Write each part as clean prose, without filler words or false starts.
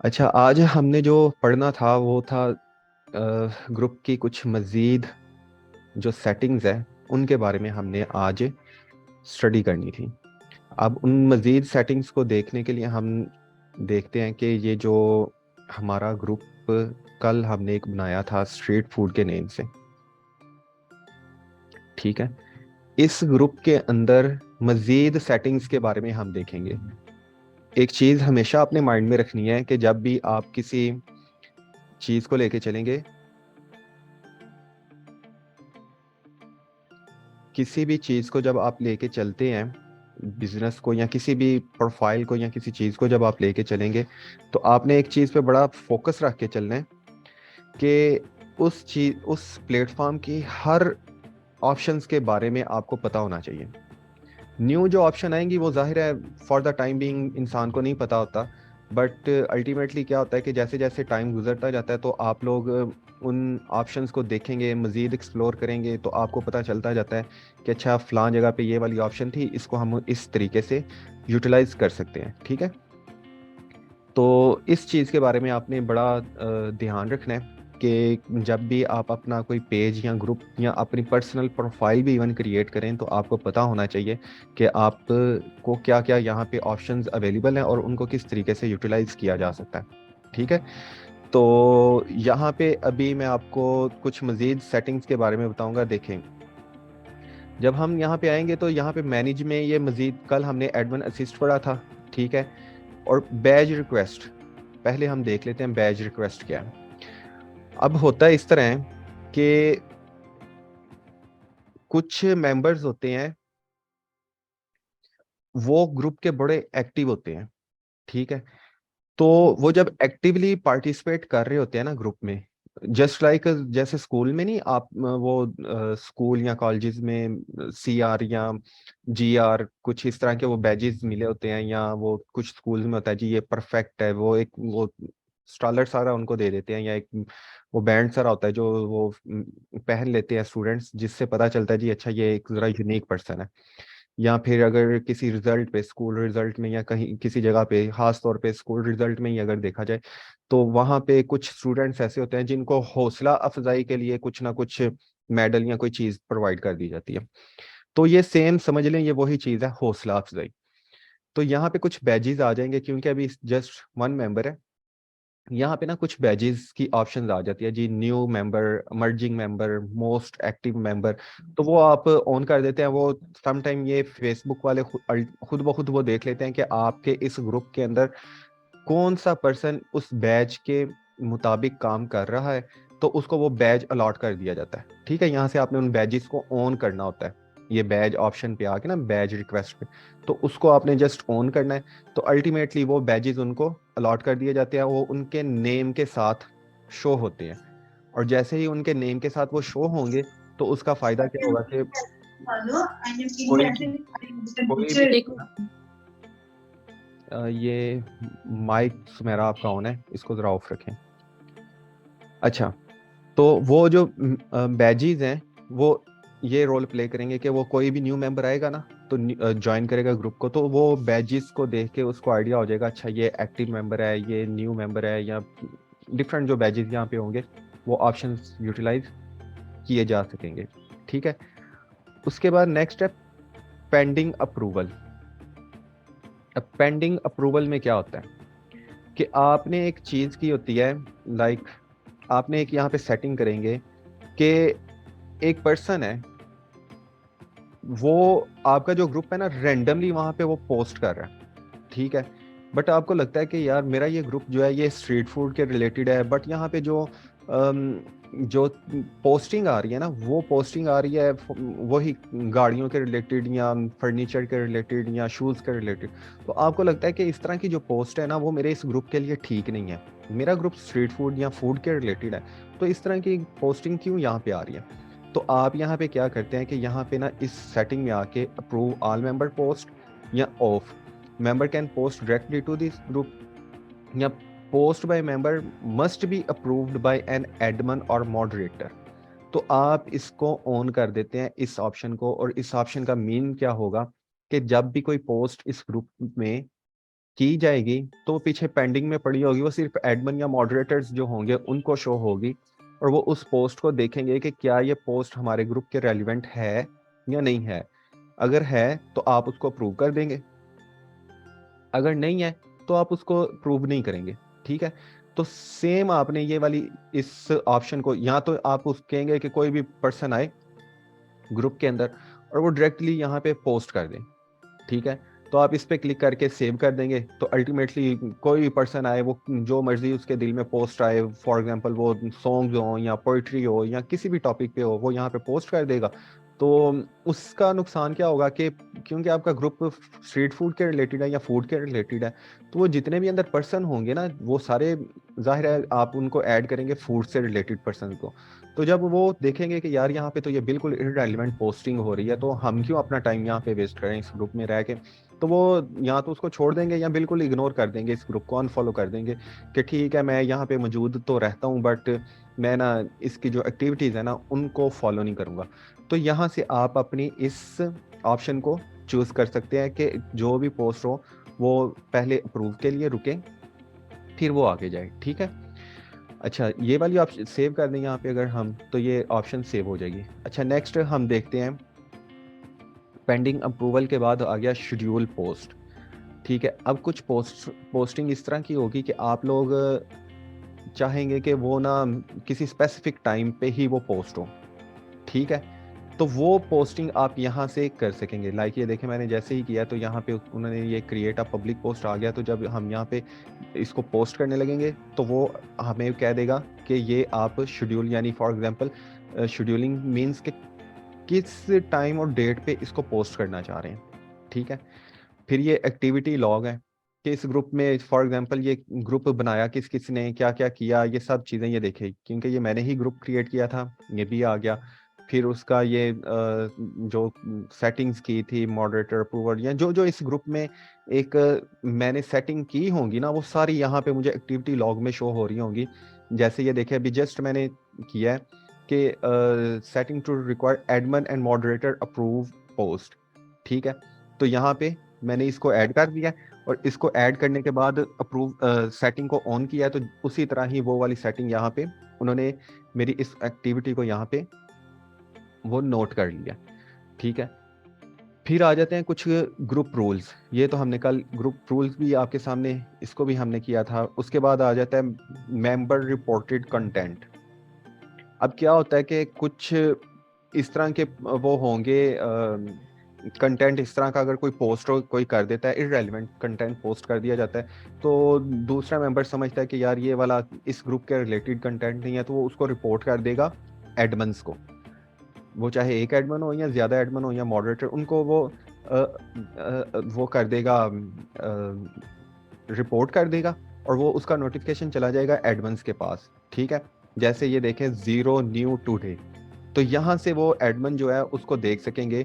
अच्छा, आज हमने जो पढ़ना था वो था ग्रुप की कुछ मज़ीद जो सेटिंग्स है उनके बारे में हमने आज स्टडी करनी थी। अब उन मज़ीद सेटिंग्स को देखने के लिए हम देखते हैं कि ये जो हमारा ग्रुप कल हमने एक बनाया था स्ट्रीट फूड के नेम से। ठीक है, इस ग्रुप के अंदर मज़ीद सेटिंग्स के बारे में हम देखेंगे। एक चीज़ हमेशा अपने माइंड में रखनी है कि जब भी आप किसी चीज़ को लेके चलेंगे, किसी भी चीज़ को जब आप लेके चलते हैं, बिजनेस को या किसी भी प्रोफाइल को या किसी चीज़ को जब आप लेके चलेंगे, तो आपने एक चीज़ पे बड़ा फोकस रख के चलना है कि उस प्लेटफॉर्म की हर ऑप्शंस के बारे में आपको पता होना चाहिए। न्यू जो ऑप्शन आएंगी वो जाहिर है फॉर द टाइम बीइंग इंसान को नहीं पता होता, बट अल्टीमेटली क्या होता है कि जैसे जैसे टाइम गुजरता जाता है तो आप लोग उन ऑप्शंस को देखेंगे, मज़ीद एक्सप्लोर करेंगे, तो आपको पता चलता जाता है कि अच्छा फ़लाँ जगह पे ये वाली ऑप्शन थी, इसको हम इस तरीके से यूटिलाइज कर सकते हैं। ठीक है, तो इस चीज़ के बारे में आपने बड़ा ध्यान रखना है कि जब भी आप अपना कोई पेज या ग्रुप या अपनी पर्सनल प्रोफाइल भी इवन क्रिएट करें, तो आपको पता होना चाहिए कि आप को क्या क्या यहाँ पे ऑप्शंस अवेलेबल हैं और उनको किस तरीके से यूटिलाइज किया जा सकता है। ठीक है, तो यहाँ पे अभी मैं आपको कुछ मज़ीद सेटिंग्स के बारे में बताऊंगा। देखें, जब हम यहाँ पे आएंगे तो यहाँ पे मैनेज में ये मज़ीद कल हमने एडमिन असिस्ट पढ़ा था। ठीक है, और बैज रिक्वेस्ट पहले हम देख लेते हैं बैज रिक्वेस्ट क्या है। अब होता है इस तरह है कि कुछ मेंबर्स होते हैं, वो ग्रुप के बड़े एक्टिव होते हैं। ठीक है, तो वो जब एक्टिवली पार्टिसिपेट कर रहे होते हैं ना ग्रुप में, जस्ट लाइक जैसे स्कूल में नहीं आप वो स्कूल या कॉलेजेस में CR या GR कुछ इस तरह के वो बैजेस मिले होते हैं, या वो कुछ स्कूल में होता है जी ये परफेक्ट है, वो एक वो स्टॉलर सारा उनको दे देते हैं, या एक वो बैंड सारा होता है जो वो पहन लेते हैं स्टूडेंट्स, जिससे पता चलता है जी अच्छा ये एक जरा यूनिक पर्सन है। या फिर अगर किसी रिजल्ट पे, स्कूल रिजल्ट में या कहीं किसी जगह पे, खास तौर पे स्कूल रिजल्ट में ही अगर देखा जाए, तो वहाँ पे कुछ स्टूडेंट्स ऐसे होते हैं जिनको हौसला अफजाई के लिए कुछ ना कुछ मेडल या कोई चीज़ प्रोवाइड कर दी जाती है। तो ये सेम समझ लें, ये वही चीज़ है हौसला अफजाई। तो यहाँ पे कुछ बैजेस आ जाएंगे, क्योंकि अभी जस्ट वन मेंबर है। यहाँ पे ना कुछ बैजेस की ऑप्शंस आ जाती है जी, new member, merging member, most active member. तो वो आप ऑन कर देते हैं। वो सम टाइम ये फेसबुक वाले खुद ब खुद वो देख लेते हैं कि आपके इस ग्रुप के अंदर कौन सा पर्सन उस बैच के मुताबिक काम कर रहा है, तो उसको वो बैज अलॉट कर दिया जाता है। ठीक है, यहाँ से आपने उन बैजेस को ऑन करना होता है। ये बैज ऑप्शन पे आके ना, बैज रिक्वेस्ट पे, तो उसको आपने जस्ट ऑन करना है। तो अल्टीमेटली वो बैजेस उनको अलॉट कर दिए जाते हैं, वो उनके नेम के साथ शो होते हैं। और जैसे ही उनके नेम के साथ वो शो होंगे, तो उसका फायदा क्या होगा कि कोई कोई भी ये माइक मेरा आपका ऑन है, इसको जरा ऑफ रखें। अच्छा, तो वो जो बैजीज हैं, वो ये रोल प्ले करेंगे कि वो कोई भी न्यू मेंबर आएगा ना, तो ज्वाइन करेगा ग्रुप को, तो वो बैजेस को देख के उसको आइडिया हो जाएगा अच्छा ये एक्टिव मेंबर है, ये न्यू मेंबर है, या डिफरेंट जो बैजेस यहाँ पे होंगे वो ऑप्शंस यूटिलाइज किए जा सकेंगे। ठीक है, उसके बाद नेक्स्ट है पेंडिंग अप्रूवल। अब पेंडिंग अप्रूवल में क्या होता है कि आपने एक चीज की होती है, लाइक आपने एक यहाँ पे सेटिंग करेंगे कि एक पर्सन है, वो आपका जो ग्रुप है ना रेंडमली वहां पे वो पोस्ट कर रहा है। ठीक है, बट आपको लगता है कि यार मेरा ये ग्रुप जो है ये स्ट्रीट फूड के रिलेटेड है, बट यहाँ पे जो पोस्टिंग आ रही है ना, वो पोस्टिंग आ रही है वही गाड़ियों के रिलेटेड या फर्नीचर के रिलेटेड या शूज़ के रिलेटेड। तो आपको लगता है कि इस तरह की जो पोस्ट है ना वो मेरे इस ग्रुप के लिए ठीक नहीं है, मेरा ग्रुप स्ट्रीट फूड या फूड के रिलेटेड है, तो इस तरह की पोस्टिंग क्यों यहाँ पे आ रही है। तो आप यहाँ पे क्या करते हैं कि यहाँ पे ना इस सेटिंग में आके अप्रूव ऑल मेंबर पोस्ट या of member can post directly to this group, या post by member must be approved by an admin or moderator। तो आप इसको ऑन कर देते हैं इस ऑप्शन को, और इस ऑप्शन का मीन क्या होगा कि जब भी कोई पोस्ट इस ग्रुप में की जाएगी तो पीछे पेंडिंग में पड़ी होगी, वो सिर्फ एडमिन या मॉडरेटर्स जो होंगे उनको शो होगी, और वो उस पोस्ट को देखेंगे कि क्या ये पोस्ट हमारे ग्रुप के रेलिवेंट है या नहीं है। अगर है तो आप उसको अप्रूव कर देंगे, अगर नहीं है तो आप उसको प्रूव नहीं करेंगे। ठीक है, तो सेम आपने ये वाली इस ऑप्शन को, या तो आप उस कहेंगे कि कोई भी पर्सन आए ग्रुप के अंदर और वो डायरेक्टली यहाँ पे पोस्ट कर दें। ठीक है, तो आप इस पे क्लिक करके सेव कर देंगे, तो अल्टीमेटली कोई भी पर्सन आए, वो जो मर्जी उसके दिल में पोस्ट आए, फॉर एग्जांपल वो सॉन्ग्स हो या पोइट्री हो या किसी भी टॉपिक पे हो, वो यहाँ पे पोस्ट कर देगा। तो उसका नुकसान क्या होगा कि क्योंकि आपका ग्रुप स्ट्रीट फूड के रिलेटेड है या फूड के रिलेटेड है, तो वो जितने भी अंदर पर्सन होंगे ना, वो सारे जाहिर है आप उनको ऐड करेंगे फूड से रिलेटेड पर्सन को। तो जब वो देखेंगे कि यार यहाँ पे तो ये बिल्कुल इररिलेवेंट पोस्टिंग हो रही है, तो हम क्यों अपना टाइम यहाँ पे वेस्ट करें इस ग्रुप में रह के, तो वो या तो उसको छोड़ देंगे या बिल्कुल इग्नोर कर देंगे, इस ग्रुप को अनफॉलो कर देंगे कि ठीक है मैं यहाँ पे मौजूद तो रहता हूँ बट मैं ना इसकी जो एक्टिविटीज़ है ना उनको फॉलो नहीं करूँगा। तो यहाँ से आप अपनी इस ऑप्शन को चूज़ कर सकते हैं कि जो भी पोस्ट हो वो पहले अप्रूव के लिए रुके, फिर वो आगे जाए। ठीक है, अच्छा ये वाली ऑप्शन सेव कर दें यहाँ पे अगर हम, तो ये ऑप्शन सेव हो जाएगी। अच्छा नेक्स्ट हम देखते हैं, पेंडिंग अप्रूवल के बाद आ गया शेड्यूल पोस्ट। ठीक है, अब कुछ पोस्टिंग इस तरह की होगी कि आप लोग चाहेंगे कि वो ना किसी स्पेसिफिक टाइम पे ही वो पोस्ट हो। ठीक है, तो वो पोस्टिंग आप यहाँ से कर सकेंगे। लाइक ये देखें मैंने जैसे ही किया तो यहाँ पे उन्होंने ये क्रिएट अ पब्लिक पोस्ट आ गया, तो जब हम यहाँ पे इसको पोस्ट करने लगेंगे तो वो हमें कह देगा कि ये आप शेड्यूल, यानी फॉर एग्जांपल शेड्यूलिंग मींस कि किस टाइम और डेट पे इसको पोस्ट करना चाह रहे हैं। ठीक है, फिर ये एक्टिविटी लॉग है कि इस ग्रुप में फॉर एग्जांपल ये ग्रुप बनाया किस किस ने, क्या क्या किया, ये सब चीज़ें ये देखे, क्योंकि ये मैंने ही ग्रुप क्रिएट किया था, ये भी आ गया। फिर उसका ये जो सेटिंग्स की थी, मॉडरेटर अप्रूवर, या जो जो इस ग्रुप में एक मैंने सेटिंग की होंगी ना, वो सारी यहाँ पे मुझे एक्टिविटी लॉग में शो हो रही होंगी। जैसे ये देखे अभी जस्ट मैंने किया है कि setting to require admin and moderator approve post. ठीक है, तो यहाँ पे मैंने इसको ऐड कर दिया, और इसको ऐड करने के बाद अप्रूव सेटिंग को ऑन किया, तो उसी तरह ही वो वाली सेटिंग यहाँ पे उन्होंने मेरी इस एक्टिविटी को यहाँ पे वो नोट कर लिया। ठीक है, फिर आ जाते हैं कुछ ग्रुप रूल्स। ये तो हमने कल ग्रुप रूल्स भी आपके सामने, इसको भी हमने किया था। उसके बाद आ जाता है मेंबर रिपोर्टेड कंटेंट। अब क्या होता है कि कुछ इस तरह के वो होंगे कंटेंट, इस तरह का अगर कोई पोस्ट कोई कर देता है, इररेलेवेंट कंटेंट पोस्ट कर दिया जाता है, तो दूसरा मेंबर समझता है कि यार ये वाला इस ग्रुप के रिलेटेड कंटेंट नहीं है, तो वो उसको रिपोर्ट कर देगा एडमन्स को। वो चाहे एक एडमन हो या ज्यादा एडमन हो या मॉडरेटर, उनको वो कर देगा, रिपोर्ट कर देगा, और वो उसका नोटिफिकेशन चला जाएगा एडमन्स के पास। ठीक है, जैसे ये देखें 0 न्यू टुडे, तो यहाँ से वो एडमन जो है उसको देख सकेंगे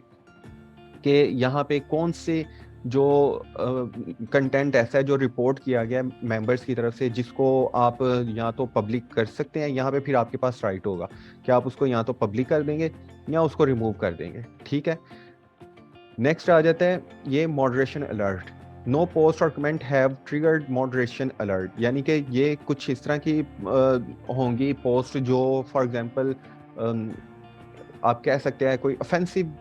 कि यहाँ पे कौन से जो कंटेंट ऐसा है जो रिपोर्ट किया गया मेंबर्स की तरफ से, जिसको आप या तो पब्लिक कर सकते हैं, यहाँ पे फिर आपके पास राइट होगा कि आप उसको या तो पब्लिक कर देंगे या उसको रिमूव कर देंगे। ठीक है, नेक्स्ट आ जाता है ये मॉडरेशन अलर्ट। नो पोस्ट और comment have triggered moderation alert, यानी कि ये कुछ इस तरह की होंगी पोस्ट जो फॉर एग्जांपल आप कह सकते हैं कोई ऑफेंसिव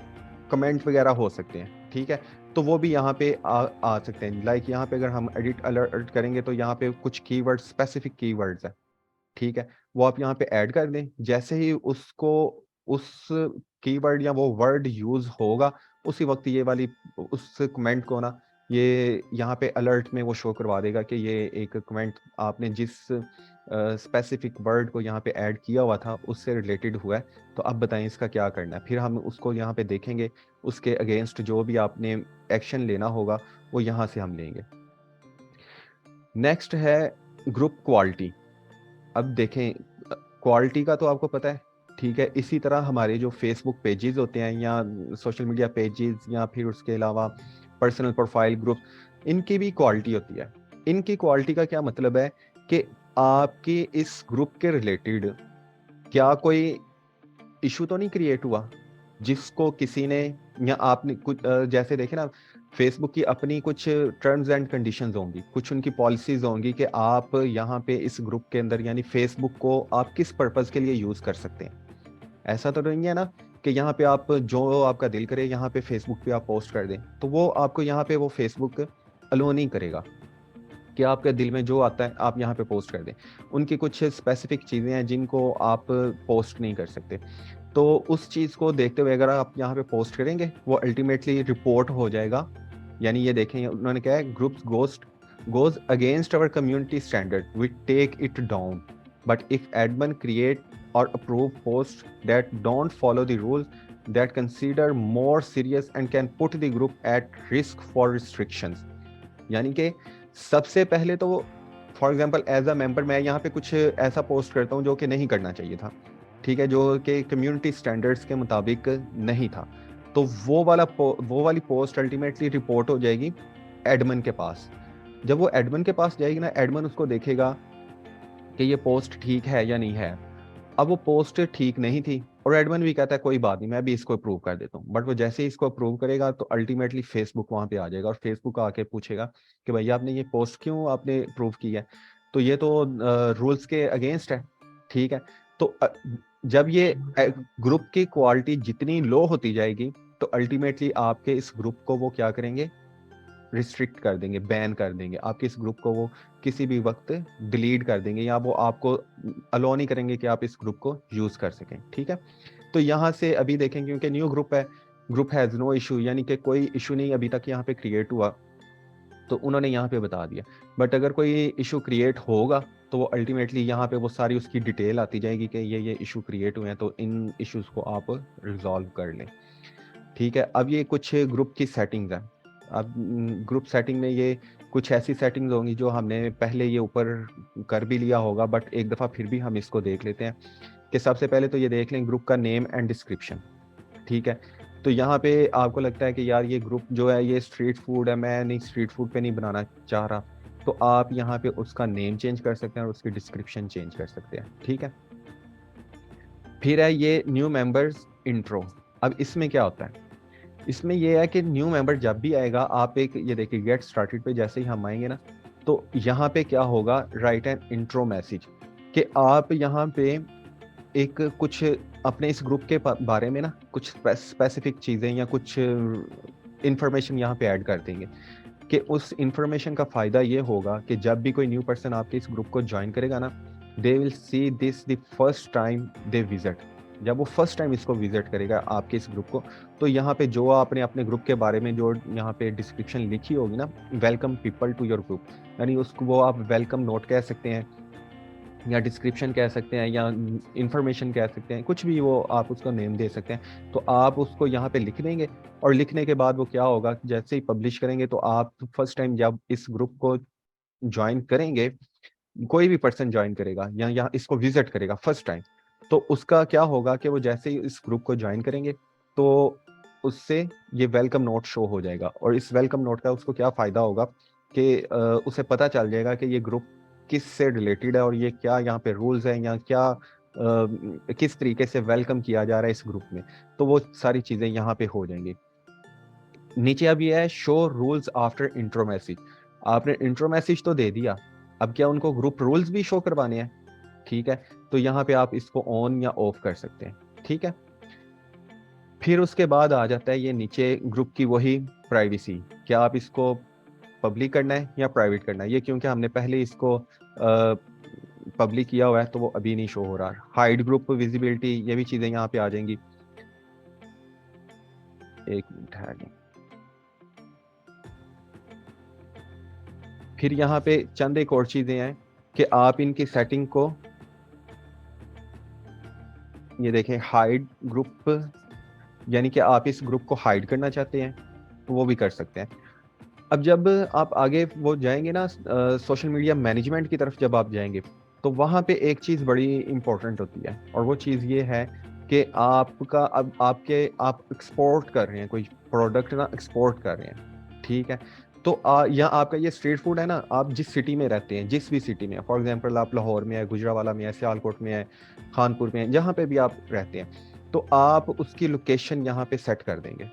कमेंट वगैरह हो सकते हैं। ठीक है, तो वो भी यहाँ पे आ सकते हैं। लाइक यहाँ पे अगर हम एडिट अलर्ट करेंगे तो यहाँ पे कुछ कीवर्ड्स, स्पेसिफिक कीवर्ड्स है। ठीक है, वो आप यहाँ पे ऐड कर दें, जैसे ही उसको उस कीवर्ड या वो वर्ड यूज होगा, उसी वक्त ये वाली उस कमेंट को ना ये यहाँ पे अलर्ट में वो शो करवा देगा कि ये एक कमेंट आपने जिस स्पेसिफिक वर्ड को यहाँ पे ऐड किया हुआ था उससे रिलेटेड हुआ है, तो अब बताएं इसका क्या करना है। फिर हम उसको यहाँ पे देखेंगे, उसके अगेंस्ट जो भी आपने एक्शन लेना होगा वो यहाँ से हम लेंगे। नेक्स्ट है ग्रुप क्वालिटी। अब देखें क्वालिटी का तो आपको पता है। ठीक है, इसी तरह हमारे जो फेसबुक पेजेस होते हैं या सोशल मीडिया पेजेस या फिर उसके अलावा पर्सनल प्रोफाइल ग्रुप, इनकी भी क्वालिटी होती है। इनकी क्वालिटी का क्या मतलब है कि आपके इस ग्रुप के रिलेटेड क्या कोई इशू तो नहीं क्रिएट हुआ, जिसको किसी ने या आपने कुछ जैसे देखे ना, फेसबुक की अपनी कुछ टर्म्स एंड कंडीशंस होंगी, कुछ उनकी पॉलिसीज होंगी कि आप यहाँ पे इस ग्रुप के अंदर यानी फेसबुक को आप किस पर्पस के लिए यूज कर सकते हैं। ऐसा तो नहीं है ना कि यहाँ पे आप जो आपका दिल करे यहाँ पे फेसबुक पे आप पोस्ट कर दें, तो वो आपको यहाँ पे वो फेसबुक अलो नहीं करेगा कि आपके दिल में जो आता है आप यहाँ पे पोस्ट कर दें। उनकी कुछ स्पेसिफिक चीज़ें हैं जिनको आप पोस्ट नहीं कर सकते। तो उस चीज़ को देखते हुए अगर आप यहाँ पे पोस्ट करेंगे वो अल्टीमेटली रिपोर्ट हो जाएगा। यानी ये देखें उन्होंने कहा है, groups goes against our community standard, we take it down, but if admin create or approve post that don't follow the rules that consider more serious and can put the group at risk for restrictions। यानी कि सबसे पहले तो for example as a member मैं यहाँ पे कुछ ऐसा पोस्ट करता हूँ जो कि नहीं करना चाहिए था, ठीक है, जो कि कम्युनिटी स्टैंडर्ड्स के मुताबिक नहीं था, तो वो वाली पोस्ट अल्टीमेटली रिपोर्ट हो जाएगी एडमिन के पास। जब वो एडमिन के पास जाएगी ना, एडमिन उसको देखेगा कि ये पोस्ट ठीक है या नहीं है। अब वो पोस्ट ठीक नहीं थी और एडमिन भी कहता है कोई बात नहीं, मैं भी इसको अप्रूव कर देता हूँ, बट वो जैसे ही इसको अप्रूव करेगा तो अल्टीमेटली फेसबुक वहां पे आ जाएगा और फेसबुक आके पूछेगा कि भैया आपने ये पोस्ट क्यों आपने अप्रूव की है, तो ये तो रूल्स के अगेंस्ट है, ठीक है। तो जब ये ग्रुप की क्वालिटी जितनी लो होती जाएगी तो अल्टीमेटली आपके इस ग्रुप को वो क्या करेंगे, रिस्ट्रिक्ट कर देंगे, बैन कर देंगे, आपके इस ग्रुप को वो किसी भी वक्त डिलीट कर देंगे या वो आपको अलो नहीं करेंगे कि आप इस ग्रुप को यूज कर सकें, ठीक है। तो यहाँ से अभी देखें क्योंकि न्यू ग्रुप है, ग्रुप हैज नो इशू, यानी कि कोई इशू नहीं अभी तक यहाँ पे क्रिएट हुआ, तो उन्होंने यहाँ पे बता दिया। बट अगर कोई इशू क्रिएट होगा तो वो अल्टीमेटली यहाँ पे वो सारी उसकी डिटेल आती जाएगी कि ये इशू क्रिएट हुए हैं, तो इन इश्यूज को आप रिजॉल्व कर लें, ठीक है। अब ये कुछ ग्रुप की सेटिंग्स हैं। अब ग्रुप सेटिंग में ये कुछ ऐसी सेटिंग्स होंगी जो हमने पहले ये ऊपर कर भी लिया होगा, बट एक दफ़ा फिर भी हम इसको देख लेते हैं कि सबसे पहले तो ये देख लें ग्रुप का नेम एंड डिस्क्रिप्शन, ठीक है। तो यहाँ पे आपको लगता है कि यार ये ग्रुप जो है ये स्ट्रीट फूड है, मैं नहीं स्ट्रीट फूड पे नहीं बनाना चाह रहा, तो आप यहाँ पे उसका नेम चेंज कर सकते हैं और उसकी डिस्क्रिप्शन चेंज कर सकते हैं, ठीक है। फिर है ये न्यू मेंबर्स इंट्रो। अब इसमें क्या होता है, इसमें ये है कि न्यू मेंबर जब भी आएगा, आप एक ये देखिए गेट स्टार्टेड पे जैसे ही हम आएंगे ना, तो यहाँ पे क्या होगा, राइट एन इंट्रो मैसेज, कि आप यहाँ पे एक कुछ अपने इस ग्रुप के बारे में ना कुछ स्पेसिफिक चीज़ें या कुछ इंफॉर्मेशन यहाँ पे ऐड कर देंगे, कि उस इंफॉर्मेशन का फ़ायदा ये होगा कि जब भी कोई न्यू पर्सन आपके इस ग्रुप को ज्वाइन करेगा ना, they will see this the first time they visit. जब वो फर्स्ट टाइम इसको विजिट करेगा आपके इस ग्रुप को, तो यहाँ पे जो आपने अपने ग्रुप के बारे में जो यहाँ पे डिस्क्रिप्शन लिखी होगी ना, welcome people to your group, यानी उसको वो आप वेलकम नोट कह सकते हैं या डिस्क्रिप्शन कह सकते हैं या इंफॉर्मेशन कह सकते हैं, कुछ भी वो आप उसको नेम दे सकते हैं। तो आप उसको यहाँ पे लिख देंगे और लिखने के बाद वो क्या होगा, जैसे ही पब्लिश करेंगे तो आप फर्स्ट टाइम जब इस ग्रुप को ज्वाइन करेंगे, कोई भी पर्सन ज्वाइन करेगा या यहाँ इसको विजिट करेगा फर्स्ट टाइम, तो उसका क्या होगा कि वो जैसे ही इस ग्रुप को ज्वाइन करेंगे तो उससे ये वेलकम नोट शो हो जाएगा। और इस वेलकम नोट का उसको क्या फ़ायदा होगा कि उसे पता चल जाएगा कि ये ग्रुप किस से रिलेटेड है और ये क्या यहाँ पे रूल्स हैं या क्या किस तरीके से वेलकम किया जा रहा है इस ग्रुप में, तो वो सारी चीज़ें यहाँ पे हो जाएंगी। नीचे अब ये है show rules after intro message. आपने इंट्रो मैसेज तो दे दिया, अब क्या उनको ग्रुप रूल्स भी शो करवाने हैं, ठीक है। तो यहाँ पे आप इसको ऑन या ऑफ कर सकते हैं, ठीक है। फिर उसके बाद आ जाता है ये नीचे ग्रुप की वही प्राइवेसी, क्या आप इसको पब्लिक करना है या प्राइवेट करना है। ये क्योंकि हमने पहले इसको पब्लिक किया हुआ है तो वो अभी नहीं शो हो रहा। हाइड ग्रुप विजिबिलिटी, ये भी चीजें यहाँ पे आ जाएंगी। एक मिनट है आगे। फिर यहाँ पे चंद एक और चीजें हैं कि आप इनकी सेटिंग को ये देखें, हाइड ग्रुप, यानी कि आप इस ग्रुप को हाइड करना चाहते हैं तो वो भी कर सकते हैं। अब जब आप आगे वो जाएंगे ना सोशल मीडिया मैनेजमेंट की तरफ जब आप जाएंगे, तो वहाँ पे एक चीज़ बड़ी इंपॉर्टेंट होती है और वो चीज़ ये है कि आपका अब आप एक्सपोर्ट कर रहे हैं कोई प्रोडक्ट ना, एक्सपोर्ट कर रहे हैं, ठीक है। तो या आपका ये स्ट्रीट फूड है ना, आप जिस सिटी में रहते हैं, जिस भी सिटी में, फॉर एग्जांपल आप लाहौर में है, गुजरावाला में है, सियालकोट में है, खानपुर में है, जहाँ पे भी आप रहते हैं, तो आप उसकी लोकेशन यहाँ पे सेट कर देंगे,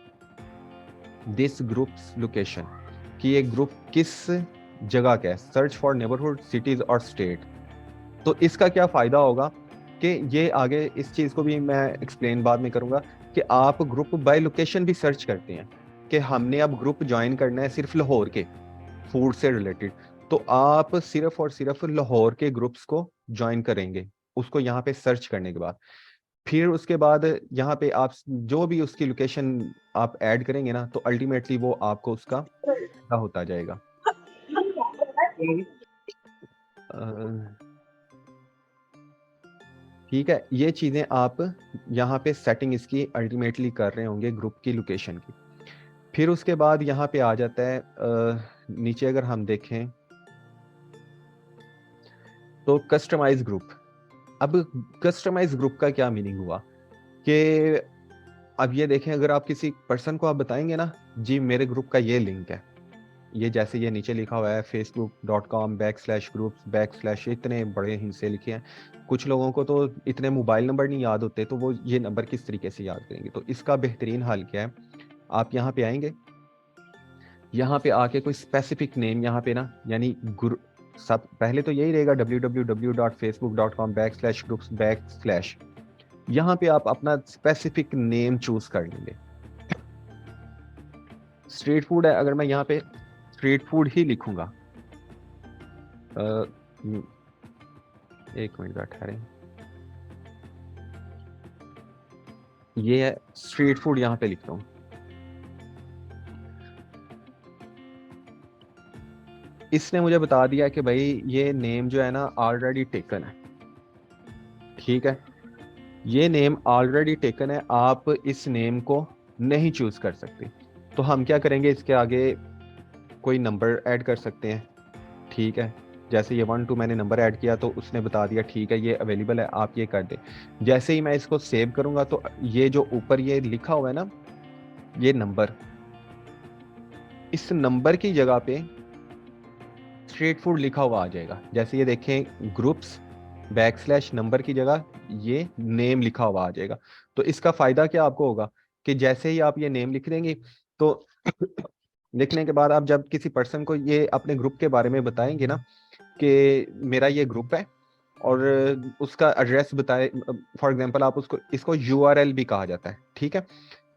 दिस ग्रुप्स लोकेशन, कि ये ग्रुप किस जगह का है, सर्च फॉर नेबरहुड सिटीज और स्टेट। तो इसका क्या फायदा होगा कि ये आगे इस चीज को भी मैं एक्सप्लेन बाद में करूंगा कि आप ग्रुप बाय लोकेशन भी सर्च करते हैं कि हमने अब ग्रुप ज्वाइन करना है सिर्फ लाहौर के फूड से रिलेटेड, तो आप सिर्फ और सिर्फ लाहौर के ग्रुप्स को ज्वाइन करेंगे उसको यहाँ पे सर्च करने के बाद। फिर उसके बाद यहाँ पे आप जो भी उसकी लोकेशन आप ऐड करेंगे ना, तो अल्टीमेटली वो आपको उसका होता जाएगा। ठीक है, ये चीजें आप यहाँ पे सेटिंग इसकी अल्टीमेटली कर रहे होंगे ग्रुप की लोकेशन की। फिर उसके बाद यहाँ पे आ जाता है नीचे अगर हम देखें तो कस्टमाइज ग्रुप। अब कस्टमाइज ग्रुप का क्या मीनिंग हुआ कि अब ये देखें, अगर आप किसी पर्सन को आप बताएंगे ना जी मेरे ग्रुप का ये लिंक है, ये जैसे ये नीचे लिखा हुआ है facebook.com/groups/ इतने बड़े हिंसे लिखे हैं, कुछ लोगों को तो इतने मोबाइल नंबर नहीं याद होते, तो वो ये नंबर किस तरीके से याद करेंगे। तो इसका बेहतरीन हल क्या है, आप यहाँ पे आएंगे, यहाँ पे आके कोई स्पेसिफिक नेम यहाँ पे ना, यानी सब पहले तो यही रहेगा www.facebook.com/groups/, यहाँ पे आप अपना स्पेसिफिक नेम चूज कर लेंगे। स्ट्रीट फूड है, अगर मैं यहाँ पे स्ट्रीट फूड ही लिखूंगा, एक मिनट ठहरे, ये है स्ट्रीट फूड, यहाँ पे लिखता हूँ। इसने मुझे बता दिया कि भाई ये नेम जो है ना ऑलरेडी टेकन है, ठीक है, ये नेम ऑलरेडी टेकन है, आप इस नेम को नहीं चूज कर सकते। तो हम क्या करेंगे, इसके आगे कोई नंबर ऐड कर सकते हैं, ठीक है, जैसे ये 1 2 मैंने नंबर ऐड किया तो उसने बता दिया ठीक है ये अवेलेबल है, आप ये कर दें। जैसे ही मैं इसको सेव करूंगा तो ये जो ऊपर ये लिखा हुआ है ना, ये नंबर, इस नंबर की जगह पे स्ट्रीट फूड लिखा हुआ आ जाएगा। जैसे ये देखें ग्रुप्स \नंबर की जगह ये नेम लिखा हुआ आ जाएगा। तो इसका फायदा क्या आपको होगा कि जैसे ही आप ये नेम लिख देंगे तो लिखने के बाद आप जब किसी पर्सन को ये अपने ग्रुप के बारे में बताएंगे ना कि मेरा ये ग्रुप है और उसका एड्रेस बताए, फॉर एग्जांपल आप उसको, इसको यूआरएल भी कहा जाता है, ठीक है,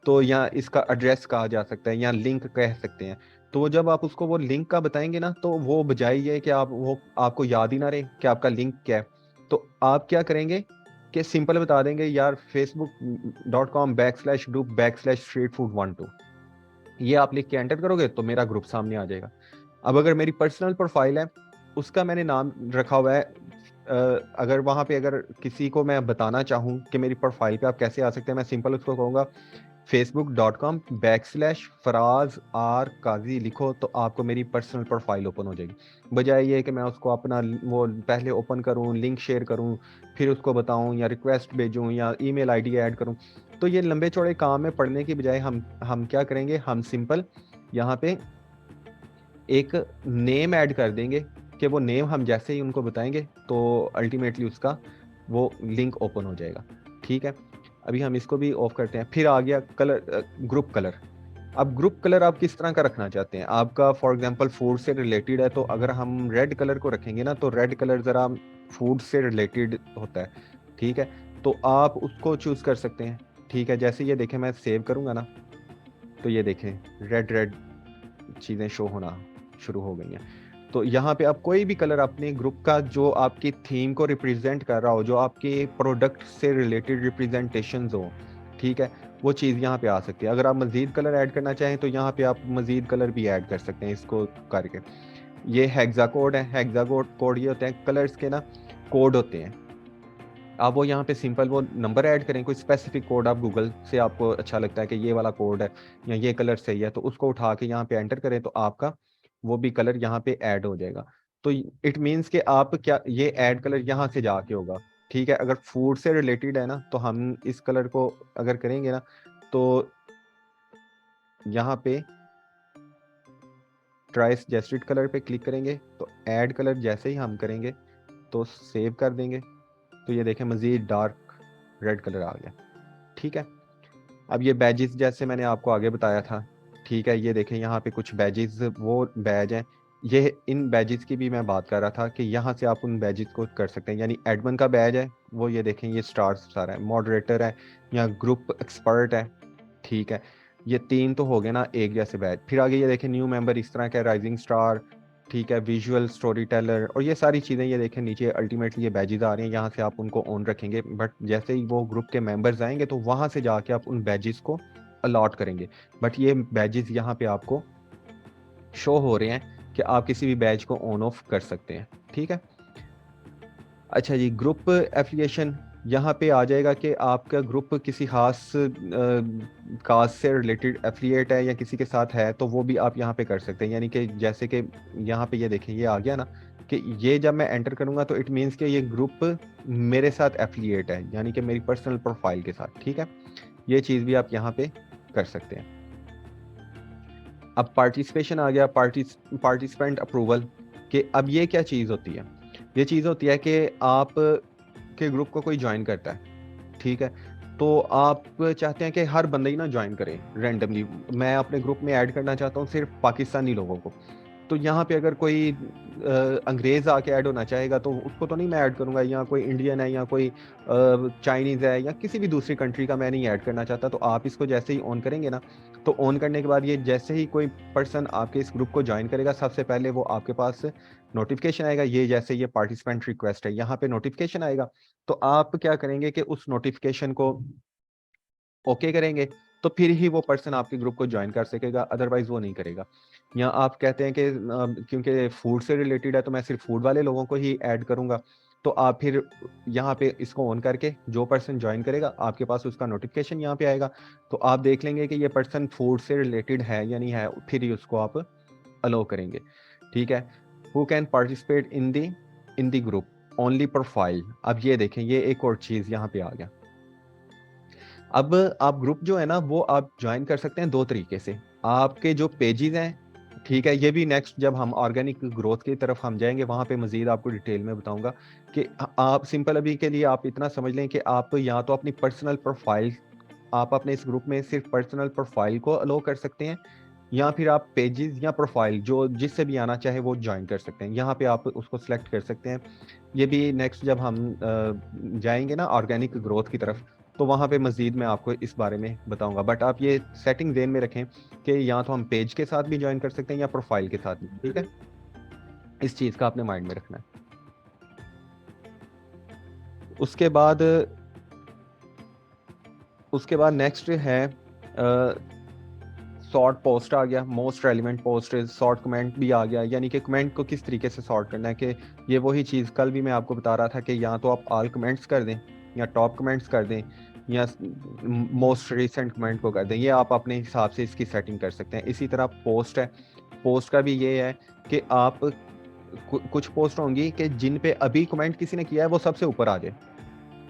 तो यहाँ इसका एड्रेस कहा जा सकता है या लिंक कह सकते हैं। तो जब आप उसको वो लिंक का बताएंगे ना, तो वो बजाय ये कि आप वो आपको याद ही ना रहे कि आपका लिंक क्या है, तो आप क्या करेंगे कि सिंपल बता देंगे यार facebook.com/group/streetfood12, ये आप लिख के एंटर करोगे तो मेरा ग्रुप सामने आ जाएगा। अब अगर मेरी पर्सनल प्रोफाइल है, उसका मैंने नाम रखा हुआ है, अगर वहां पे अगर किसी को मैं बताना चाहूँ कि मेरी प्रोफाइल पे आप कैसे आ सकते हैं, मैं सिंपल उसको कहूँगा facebook.com/फराज आर काजी लिखो, तो आपको मेरी पर्सनल प्रोफाइल ओपन हो जाएगी। बजाय ये कि मैं उसको अपना वो पहले ओपन करूं, लिंक शेयर करूं, फिर उसको बताऊं या रिक्वेस्ट भेजूं या ईमेल आईडी ऐड करूं, तो ये लंबे चौड़े काम में पढ़ने की बजाय हम क्या करेंगे, हम सिंपल यहाँ पे एक नेम ऐड कर देंगे कि वो नेम हम जैसे ही उनको बताएंगे तो अल्टीमेटली उसका वो लिंक ओपन हो जाएगा, ठीक है। अभी हम इसको भी ऑफ करते हैं। फिर आ गया कलर, ग्रुप कलर। अब ग्रुप कलर आप किस तरह का रखना चाहते हैं, आपका फॉर एग्जांपल फूड से रिलेटेड है, तो अगर हम रेड कलर को रखेंगे ना, तो रेड कलर जरा फूड से रिलेटेड होता है, ठीक है, तो आप उसको चूज कर सकते हैं, ठीक है। जैसे ये देखें मैं सेव करूंगा ना, तो ये देखें रेड रेड चीजें शो होना शुरू हो गई हैं। तो यहाँ पे आप कोई भी कलर अपने ग्रुप का जो आपकी थीम को रिप्रेजेंट कर रहा हो, जो आपके प्रोडक्ट से रिलेटेड रिप्रेजेंटेशन हो, ठीक है, वो चीज़ यहाँ पे आ सकती है। अगर आप मजीद कलर ऐड करना चाहें तो यहाँ पे आप मजीद कलर भी ऐड कर सकते हैं इसको करके। ये हेक्सा कोड है, हेक्सा कोड ये होते हैं कलर्स के ना कोड होते हैं। आप वो यहाँ पे सिंपल वो नंबर ऐड करें, कोई स्पेसिफिक कोड आप गूगल से आपको अच्छा लगता है कि ये वाला कोड है या ये कलर सही है, तो उसको उठा के यहाँ पे एंटर करें तो आपका वो भी कलर यहाँ पे ऐड हो जाएगा। तो इट मीन्स कि आप क्या ये ऐड कलर यहाँ से जाके होगा, ठीक है। अगर फूड से रिलेटेड है ना, तो हम इस कलर को अगर करेंगे ना, तो यहाँ पे ट्राई सजेस्टेड कलर पे क्लिक करेंगे, तो ऐड कलर जैसे ही हम करेंगे तो सेव कर देंगे, तो ये देखें मजीद डार्क रेड कलर आ गया, ठीक है। अब ये बैजेस जैसे मैंने आपको आगे बताया था, ठीक है, ये देखें यहाँ पे कुछ बैजेस, वो बैज हैं, ये इन बैजेस की भी मैं बात कर रहा था कि यहाँ से आप उन बैजेस को कर सकते हैं। यानी एडमिन का बैज है, वो ये देखें, ये स्टार्स सारा है, मॉडरेटर है या ग्रुप एक्सपर्ट है, ठीक है। ये 3 तो हो गए ना एक जैसे बैच। फिर आगे ये देखें न्यू मेंबर इस तरह का, राइजिंग स्टार, ठीक है, विजुअल स्टोरी टेलर, और ये सारी चीज़ें ये देखें नीचे अल्टीमेटली ये बैजेस आ रही हैं, यहाँ से आप उनको ऑन रखेंगे। बट जैसे ही वो ग्रुप के मेंबर्स आएंगे तो वहाँ से जाके आप उन बैजेस को अलॉट करेंगे। बट ये बैजेस यहाँ पे आपको शो हो रहे हैं कि आप किसी भी बैच को ऑन ऑफ कर सकते हैं, ठीक है। अच्छा जी, ग्रुप एफिलिएशन यहाँ पे आ जाएगा कि आपका ग्रुप किसी खास कास्ट से रिलेटेड एफिलिएट है या किसी के साथ है, तो वो भी आप यहाँ पे कर सकते हैं। यानी कि जैसे कि यहाँ पे ये देखें, ये आ गया ना कि ये जब मैं एंटर करूँगा तो इट मीन्स कि ये ग्रुप मेरे साथ एफिलिएट है, यानी कि मेरी पर्सनल प्रोफाइल के साथ, ठीक है। ये चीज़ भी आप यहाँ पे कर सकते हैं। अब पार्टिसिपेशन आ गया, पार्टिसिपेंट अप्रूवल, कि अब ये क्या चीज़ होती है। ये चीज़ होती है कि आप के ग्रुप को कोई ज्वाइन करता है, ठीक है, तो आप चाहते हैं कि हर बंदा ही ना ज्वाइन करे रैंडमली। मैं अपने ग्रुप में ऐड करना चाहता हूँ सिर्फ पाकिस्तानी लोगों को, तो यहाँ पे अगर कोई अंग्रेज आके ऐड होना चाहेगा तो उसको तो नहीं मैं ऐड करूंगा, या कोई इंडियन है या कोई चाइनीज है या किसी भी दूसरी कंट्री का मैं नहीं ऐड करना चाहता। तो आप इसको जैसे ही ऑन करेंगे ना, तो ऑन करने के बाद ये जैसे ही कोई पर्सन आपके इस ग्रुप को ज्वाइन करेगा, सबसे पहले वो आपके पास नोटिफिकेशन आएगा। ये जैसे ये पार्टिसिपेंट रिक्वेस्ट है, यहाँ पे नोटिफिकेशन आएगा, तो आप क्या करेंगे कि उस नोटिफिकेशन को ओके करेंगे, तो फिर ही वो पर्सन आपके ग्रुप को ज्वाइन कर सकेगा, अदरवाइज वो नहीं करेगा। या आप कहते हैं कि क्योंकि फूड से रिलेटेड है तो मैं सिर्फ फूड वाले लोगों को ही ऐड करूंगा, तो आप फिर यहाँ पे इसको ऑन करके जो पर्सन ज्वाइन करेगा आपके पास उसका नोटिफिकेशन यहाँ पे आएगा, तो आप देख लेंगे कि ये पर्सन फूड से रिलेटेड है या नहीं है, फिर ही उसको आप अलो करेंगे, ठीक है। Who can participate in the group only profile. अब ये देखें, ये एक और चीज यहाँ पे आ गया। अब आप ग्रुप जो है ना वो आप ज्वाइन कर सकते हैं 2 तरीके से। आपके जो पेजेस हैं, ठीक है, ये भी नेक्स्ट जब हम ऑर्गेनिक ग्रोथ की तरफ हम जाएंगे वहां पे मजीद आपको डिटेल में बताऊंगा कि आप सिंपल अभी के लिए आप इतना समझ लें कि आप या तो अपनी पर्सनल प्रोफाइल, आप अपने इस ग्रुप में सिर्फ पर्सनल प्रोफाइल को अलो कर सकते हैं, या फिर आप पेजेस या प्रोफाइल जो जिससे भी आना चाहे वो ज्वाइन कर सकते हैं। यहाँ पे आप उसको सिलेक्ट कर सकते हैं। ये भी नेक्स्ट जब हम जाएंगे ना ऑर्गेनिक ग्रोथ की तरफ, तो वहाँ पे मजीद मैं आपको इस बारे में बताऊंगा। बट आप ये सेटिंग ध्यान में रखें कि या तो हम पेज के साथ भी ज्वाइन कर सकते हैं या प्रोफाइल के साथ भी, ठीक है। इस चीज़ का आपने माइंड में रखना है। उसके बाद नेक्स्ट है सॉर्ट पोस्ट आ गया, most relevant post. Sort comment भी आ गया, यानी कि कमेंट को किस तरीके से सॉर्ट करना है, कि ये वही चीज़ कल भी मैं आपको बता रहा था कि या तो आप ऑल कमेंट्स कर दें या टॉप कमेंट्स कर दें या मोस्ट रिसेंट कमेंट को कर दें। ये आप अपने हिसाब से इसकी सेटिंग कर सकते हैं। इसी तरह पोस्ट है, पोस्ट का भी ये है कि आप कुछ पोस्ट होंगी कि जिन पे अभी कमेंट किसी ने किया है वो सबसे ऊपर आ जाए,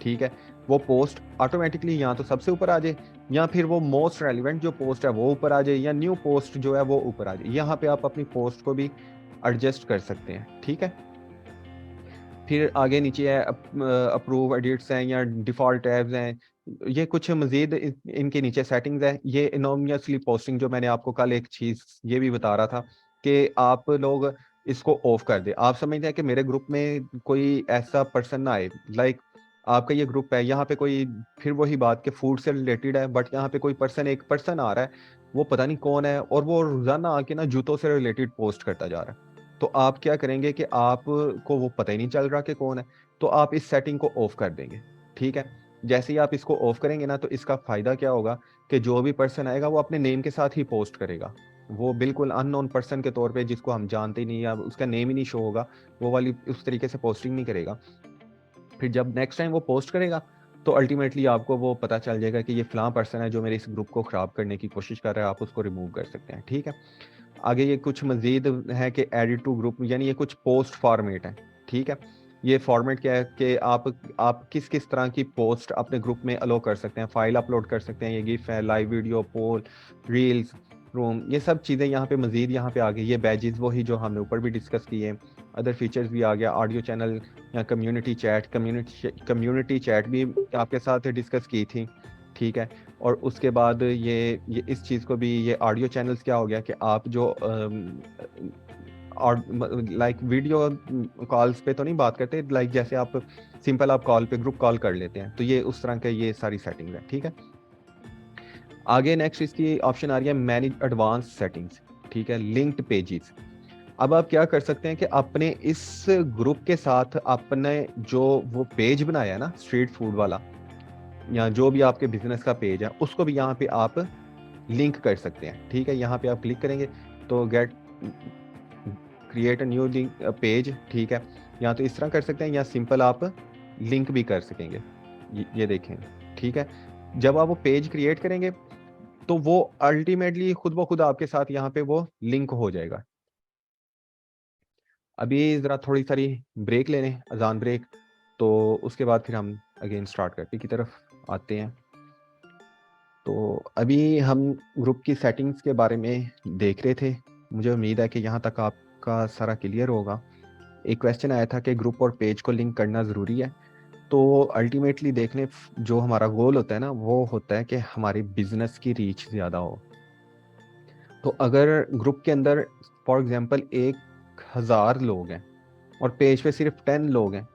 ठीक है। वो पोस्ट ऑटोमेटिकली या तो सबसे ऊपर आ जाए, या फिर वो मोस्ट रेलिवेंट जो पोस्ट है वो ऊपर आ जाए, या न्यू पोस्ट जो है वो ऊपर आ जाए। यहाँ पे आप अपनी पोस्ट को भी एडजस्ट कर सकते हैं, ठीक है। फिर आगे नीचे है अप्रूव एडिट्स हैं या डिफॉल्ट टैब्स हैं। ये कुछ मजीद इनके नीचे सेटिंग्स है। ये इनोमियसली पोस्टिंग जो मैंने आपको कल एक चीज़ ये भी बता रहा था कि आप लोग इसको ऑफ कर दे। आप समझते हैं कि मेरे ग्रुप में कोई ऐसा पर्सन ना आए, लाइक आपका ये ग्रुप है, यहाँ पे कोई, फिर वही बात कि फूड से रिलेटेड है, बट यहाँ पे कोई पर्सन, एक पर्सन आ रहा है, वो पता नहीं कौन है, और वो रोजाना आके ना जूतों से रिलेटेड पोस्ट करता जा रहा है। तो आप क्या करेंगे कि आपको वो पता ही नहीं चल रहा कि कौन है, तो आप इस सेटिंग को ऑफ कर देंगे, ठीक है। जैसे ही आप इसको ऑफ करेंगे ना, तो इसका फायदा क्या होगा कि जो भी पर्सन आएगा वो अपने नेम के साथ ही पोस्ट करेगा। वो बिल्कुल अननोन पर्सन के तौर पे, जिसको हम जानते ही नहीं या उसका नेम ही नहीं शो होगा, वो वाली उस तरीके से पोस्टिंग नहीं करेगा। फिर जब नेक्स्ट टाइम वो पोस्ट करेगा तो अल्टीमेटली आपको वो पता चल जाएगा कि ये फलां पर्सन है जो मेरे इस ग्रुप को खराब करने की कोशिश कर रहा है, आप उसको रिमूव कर सकते हैं, ठीक है। आगे ये कुछ मजीद है कि एडिट टू ग्रुप, यानी ये कुछ पोस्ट फॉर्मेट है, ठीक है। ये फॉर्मेट क्या है कि आप किस किस तरह की पोस्ट अपने ग्रुप में अलो कर सकते हैं। फाइल अपलोड कर सकते हैं, ये गिफ है, लाइव वीडियो, पोल, रील्स, रूम, ये सब चीज़ें यहाँ पे मजीद यहाँ पे आ गई। ये बैजेस वही जो हमने ऊपर भी डिस्कस किए, अदर फीचर्स भी आ गया, ऑडियो चैनल या कम्युनिटी चैट भी आपके साथ डिस्कस की थी, ठीक है। और उसके बाद ये इस चीज़ को भी, ये ऑडियो चैनल्स क्या हो गया कि आप जो और लाइक वीडियो कॉल्स पे तो नहीं बात करते, लाइक जैसे आप सिंपल आप कॉल पे ग्रुप कॉल कर लेते हैं, तो ये उस तरह के ये सारी सेटिंग्स है। ठीक है, आगे नेक्स्ट इसकी ऑप्शन आ रही है मैनेज एडवांस सेटिंग्स। ठीक है, लिंक्ड पेजेस। अब आप क्या कर सकते हैं कि अपने इस ग्रुप के साथ अपने जो वो पेज बनाया है ना स्ट्रीट फूड वाला, या जो भी आपके बिजनेस का पेज है, उसको भी यहाँ पे आप लिंक कर सकते हैं। ठीक है, यहाँ पे आप क्लिक करेंगे तो get create a new link page. ठीक है, या तो इस तरह कर सकते हैं या सिंपल आप लिंक भी कर सकेंगे। ये देखें। ठीक है, जब आप वो पेज क्रिएट करेंगे तो वो अल्टीमेटली खुद ब खुद आपके साथ यहाँ पे वो लिंक हो जाएगा। अभी ज़रा थोड़ी सारी ब्रेक ले लें, अजान ब्रेक, तो उसके बाद फिर हम अगेन स्टार्ट करते की तरफ आते हैं। तो अभी हम ग्रुप की सेटिंग्स के बारे में देख रहे थे। मुझे उम्मीद है कि यहाँ तक आपका सारा क्लियर होगा। एक क्वेश्चन आया था कि ग्रुप और पेज को लिंक करना ज़रूरी है। तो अल्टीमेटली देखने जो हमारा गोल होता है ना, वो होता है कि हमारी बिजनेस की रीच ज़्यादा हो। तो अगर ग्रुप के अंदर फॉर एग्जांपल 1000 लोग हैं और पेज पे सिर्फ 10 लोग हैं,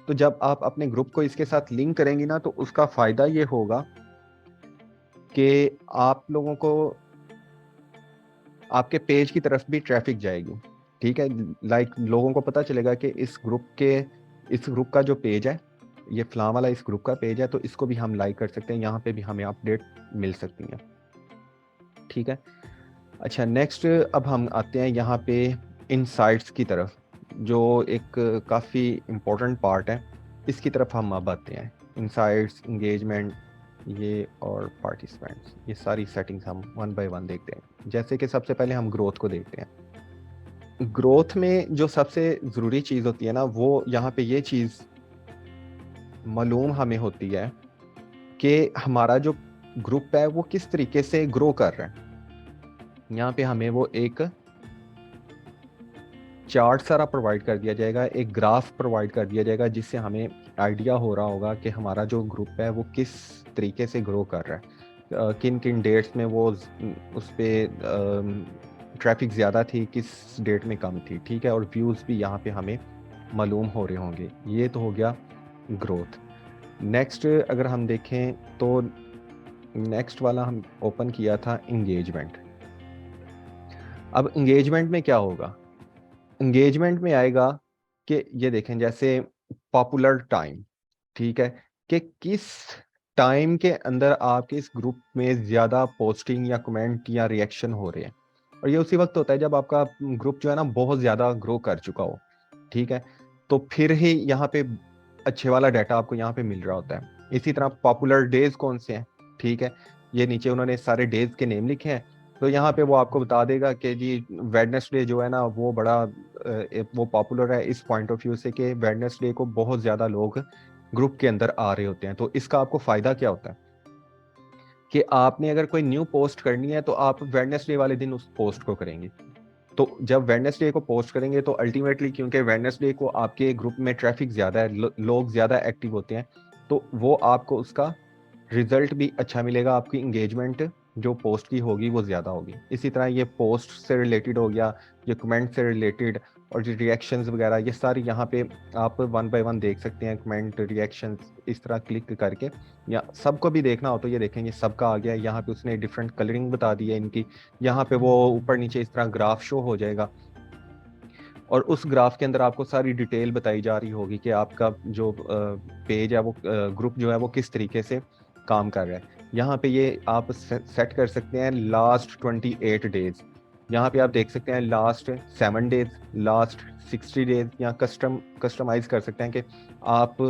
तो जब आप अपने ग्रुप को इसके साथ लिंक करेंगी ना, तो उसका फ़ायदा ये होगा कि आप लोगों को आपके पेज की तरफ भी ट्रैफिक जाएगी। ठीक है, लाइक लोगों को पता चलेगा कि इस ग्रुप का जो पेज है, ये फलां वाला इस ग्रुप का पेज है, तो इसको भी हम लाइक कर सकते हैं, यहाँ पे भी हमें अपडेट मिल सकती है। ठीक है, अच्छा नेक्स्ट अब हम आते हैं यहाँ पे इनसाइट्स की तरफ, जो एक काफ़ी इम्पोर्टेंट पार्ट है। इसकी तरफ हम अब आते हैं। इनसाइट्स, इंगेजमेंट, ये और पार्टिसिपेंट्स, ये सारी सेटिंग्स हम वन बाय वन देखते हैं। जैसे कि सबसे पहले हम ग्रोथ को देखते हैं। ग्रोथ में जो सबसे ज़रूरी चीज़ होती है ना, वो यहाँ पे ये चीज़ मालूम हमें होती है कि हमारा जो ग्रुप है वो किस तरीके से ग्रो कर रहा है। यहाँ पे हमें वो एक चार्ट सारा प्रोवाइड कर दिया जाएगा, एक ग्राफ प्रोवाइड कर दिया जाएगा, जिससे हमें आइडिया हो रहा होगा कि हमारा जो ग्रुप है वो किस तरीके से ग्रो कर रहा है, किन किन डेट्स में वो उस पर ट्रैफिक ज़्यादा थी, किस डेट में कम थी। ठीक है, और व्यूज़ भी यहाँ पे हमें मालूम हो रहे होंगे। ये तो हो गया ग्रोथ। नेक्स्ट अगर हम देखें तो नेक्स्ट वाला हम ओपन किया था इंगेजमेंट। अब इंगेजमेंट में क्या होगा, इंगेजमेंट में आएगा कि ये देखें जैसे पॉपुलर टाइम। ठीक है, कि किस टाइम के अंदर आपके इस ग्रुप में ज़्यादा पोस्टिंग या कमेंट या रिएक्शन हो रहे हैं, और ये उसी वक्त होता है जब आपका ग्रुप जो है ना बहुत ज़्यादा ग्रो कर चुका हो। ठीक है, तो फिर ही यहाँ पे अच्छे वाला डाटा आपको यहाँ पे मिल रहा होता है। इसी तरह पॉपुलर डेज कौन से हैं। ठीक है, ये नीचे उन्होंने सारे डेज के नेम लिखे हैं, तो यहाँ पे वो आपको बता देगा कि जी वेडनेसडे जो है ना वो बड़ा वो पॉपुलर है इस पॉइंट ऑफ व्यू से कि वेडनेसडे को बहुत ज़्यादा लोग ग्रुप के अंदर आ रहे होते हैं। तो इसका आपको फ़ायदा क्या होता है कि आपने अगर कोई न्यू पोस्ट करनी है तो आप वेडनेसडे वाले दिन उस पोस्ट को करेंगे। तो जब वेडनेसडे को पोस्ट करेंगे तो अल्टीमेटली क्योंकि वेडनेसडे को आपके ग्रुप में ट्रैफिक ज़्यादा है, लोग ज़्यादा एक्टिव होते हैं, तो वो आपको उसका रिजल्ट भी अच्छा मिलेगा, आपकी इंगेजमेंट जो पोस्ट की होगी वो ज़्यादा होगी। इसी तरह ये पोस्ट से रिलेटेड हो गया, ये कमेंट से रिलेटेड, और जो रिएक्शंस वगैरह ये सारी यहाँ पे आप वन बाय वन देख सकते हैं। कमेंट, रिएक्शंस, इस तरह क्लिक करके, या सबको भी देखना हो तो ये देखेंगे सबका आ गया। यहाँ पे उसने डिफरेंट कलरिंग बता दी है इनकी, यहाँ पे वो ऊपर नीचे इस तरह ग्राफ शो हो जाएगा, और उस ग्राफ के अंदर आपको सारी डिटेल बताई जा रही होगी कि आपका जो पेज है वो ग्रुप जो है वो किस तरीके से काम कर रहा है। यहाँ पे ये आप सेट कर सकते हैं लास्ट 28 डेज। यहाँ पे आप देख सकते हैं लास्ट 7 डेज, लास्ट 60 डेज, या कस्टमाइज कर सकते हैं कि आप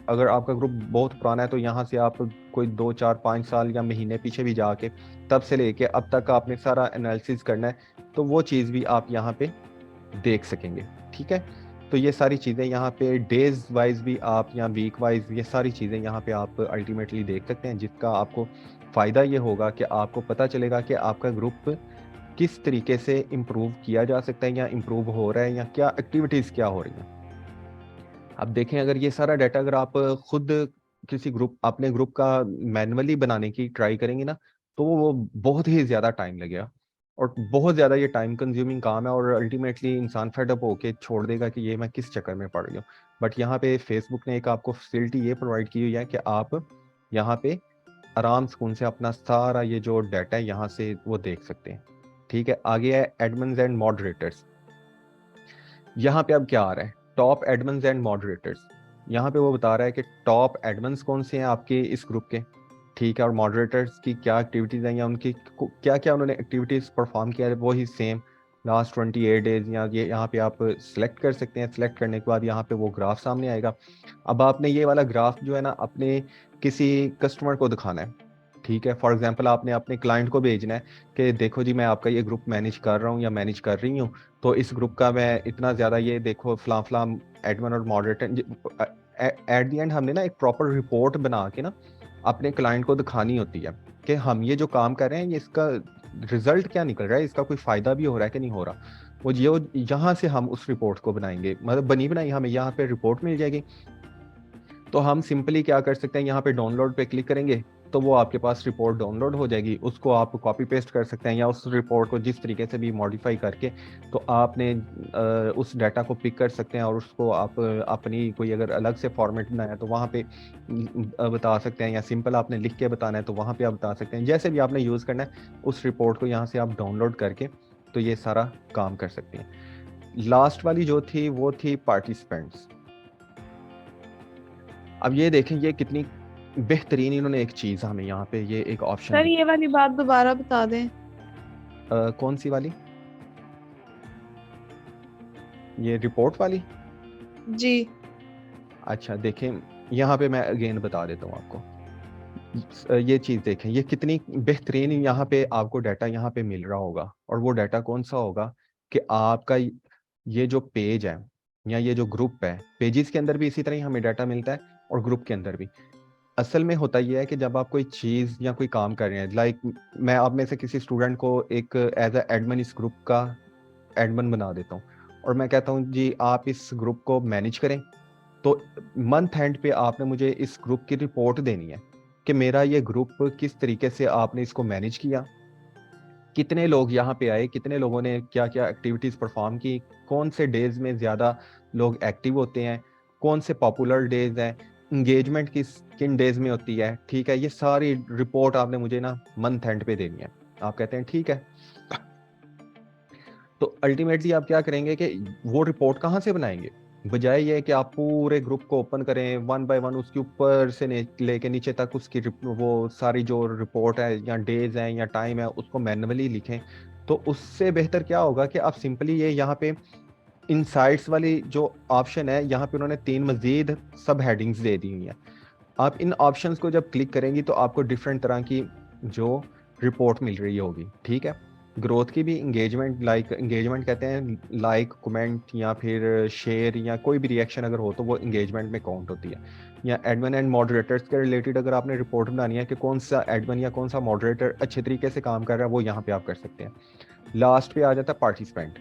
अगर आपका ग्रुप बहुत पुराना है तो यहाँ से आप कोई 2, 4, 5 साल या महीने पीछे भी जाके तब से लेके अब तक आपने सारा एनालिसिस करना है, तो वो चीज़ भी आप यहाँ पे देख सकेंगे। ठीक है, तो ये सारी चीज़ें यहाँ पे डेज वाइज भी आप या वीक वाइज ये सारी चीज़ें यहाँ पे आप अल्टीमेटली देख सकते हैं, जिसका आपको फ़ायदा ये होगा कि आपको पता चलेगा कि आपका ग्रुप किस तरीके से इम्प्रूव किया जा सकता है, या इम्प्रूव हो रहा है, या क्या एक्टिविटीज़ क्या हो रही हैं। अब देखें, अगर ये सारा डाटा अगर आप खुद किसी ग्रुप अपने ग्रुप का मैनुअली बनाने की ट्राई करेंगे ना, तो वो बहुत ही ज्यादा टाइम लगेगा और बहुत ज्यादा ये टाइम कंज्यूमिंग काम है, और अल्टीमेटली इंसान फेडअप होके छोड़ देगा कि ये मैं किस चक्कर में पड़ रही हूँ। बट यहाँ पे फेसबुक ने एक आपको फैसिलिटी ये प्रोवाइड की हुई है कि आप यहाँ पे आराम सुकून से अपना सारा ये जो डाटा है यहाँ से वो देख सकते हैं। ठीक है, आगे है एडमिन्स एंड मॉडरेटर्स। यहाँ पे अब क्या आ रहा है, टॉप एडमिन्स एंड मॉडरेटर्स। यहाँ पे वो बता रहा है कि टॉप एडमिन्स कौन से हैं आपके इस ग्रुप के, ठीक है, और मॉडरेटर्स की क्या एक्टिविटीज हैं या उनकी क्या क्या उन्होंने एक्टिविटीज परफॉर्म किया है, वही सेम लास्ट 28 डेज, या ये यहाँ पे आप सिलेक्ट कर सकते हैं। सिलेक्ट करने के बाद यहाँ पे वो ग्राफ सामने आएगा। अब आपने ये वाला ग्राफ जो है ना अपने किसी कस्टमर को दिखाना है, ठीक है। फॉर एग्जाम्पल आपने अपने क्लाइंट को भेजना है कि देखो जी मैं आपका ये ग्रुप मैनेज कर रहा हूँ या मैनेज कर रही हूँ, तो इस ग्रुप का मैं इतना ज़्यादा ये देखो फलां फलां एडमिन और मॉडरेटर। एट द एंड हमने ना एक प्रॉपर रिपोर्ट बना के ना अपने क्लाइंट को दिखानी होती है कि हम ये जो काम कर रहे हैं ये इसका रिजल्ट क्या निकल रहा है, इसका कोई फ़ायदा भी हो रहा है कि नहीं हो रहा। वो यहाँ से हम उस रिपोर्ट को बनाएंगे, मतलब बनी बनाई हमें यहाँ पे रिपोर्ट मिल जाएगी। तो हम सिंपली क्या कर सकते हैं, यहाँ पे डाउनलोड पे क्लिक करेंगे तो वो आपके पास रिपोर्ट डाउनलोड हो जाएगी। उसको आप कॉपी पेस्ट कर सकते हैं या उस रिपोर्ट को जिस तरीके से भी मॉडिफाई करके तो आपने उस डाटा को पिक कर सकते हैं और उसको आप अपनी कोई अगर अलग से फॉर्मेट बनाया है तो वहाँ पे बता सकते हैं, या सिंपल आपने लिख के बताना है तो वहाँ पे आप बता सकते हैं। जैसे भी आपने यूज़ करना है उस रिपोर्ट को यहाँ से आप डाउनलोड करके तो ये सारा काम कर सकते हैं। लास्ट वाली जो थी वो थी पार्टिसिपेंट्स। अब ये देखें ये कितनी बेहतरीन इन्होंने एक चीज हमें यहाँ पे ये एक ऑप्शन सर दी। ये वाली बात दोबारा बता दें। कौन सी वाली, ये रिपोर्ट वाली? जी। अच्छा देखें, यहाँ पे मैं अगेन बता देता हूँ आपको। ये चीज देखें ये कितनी बेहतरीन यहाँ पे आपको डाटा यहाँ पे मिल रहा होगा, और वो डाटा कौन सा होगा कि आपका ये जो पेज है या ये जो ग्रुप है, पेजेस के अंदर भी इसी तरह ही हमें डाटा मिलता है और ग्रुप के अंदर भी। असल में होता यह है कि जब आप कोई चीज़ या कोई काम कर रहे हैं, लाइक मैं आप में से किसी स्टूडेंट को एक एज अ एडमिन इस ग्रुप का एडमिन बना देता हूँ और मैं कहता हूँ जी आप इस ग्रुप को मैनेज करें, तो मंथ एंड पे आपने मुझे इस ग्रुप की रिपोर्ट देनी है कि मेरा ये ग्रुप किस तरीके से आपने इसको मैनेज किया, कितने लोग यहाँ पे आए, कितने लोगों ने क्या क्या एक्टिविटीज परफॉर्म की, कौन से डेज में ज्यादा लोग एक्टिव होते हैं, कौन से पॉपुलर डेज हैं, इंगेजमेंट किस किन डेज में होती है। ठीक है, ये सारी रिपोर्ट आपने मुझे ना मंथ एंड पे देनी है। आप कहते हैं ठीक है, तो अल्टीमेटली आप क्या करेंगे कि वो रिपोर्ट कहाँ से बनाएंगे, बजाय ये कि आप पूरे ग्रुप को ओपन करें वन बाय वन उसके ऊपर से लेके नीचे तक उसकी वो सारी जो रिपोर्ट है या डेज हैं या टाइम है उसको मैन्युअली लिखें। तो उससे बेहतर क्या होगा कि आप सिंपली ये यहाँ पे इनसाइट्स वाली जो ऑप्शन है यहाँ पे उन्होंने 3 मजीद सब हेडिंग्स दे दी हुई हैं। आप इन ऑप्शंस को जब क्लिक करेंगी तो आपको डिफरेंट तरह की जो रिपोर्ट मिल रही होगी। ठीक है, ग्रोथ की भी, इंगेजमेंट, लाइक इंगेजमेंट कहते हैं लाइक कमेंट या फिर शेयर या कोई भी रिएक्शन अगर हो तो वो इंगेजमेंट में काउंट होती है। या एडमिन एंड मॉडरेटर्स के रिलेटेड अगर आपने रिपोर्ट बनानी है कि कौन सा एडमिन या कौन सा मॉडरेटर अच्छे तरीके से काम कर रहा है वो यहाँ पे आप कर सकते हैं। लास्ट पे आ जाता है पार्टिसिपेंट,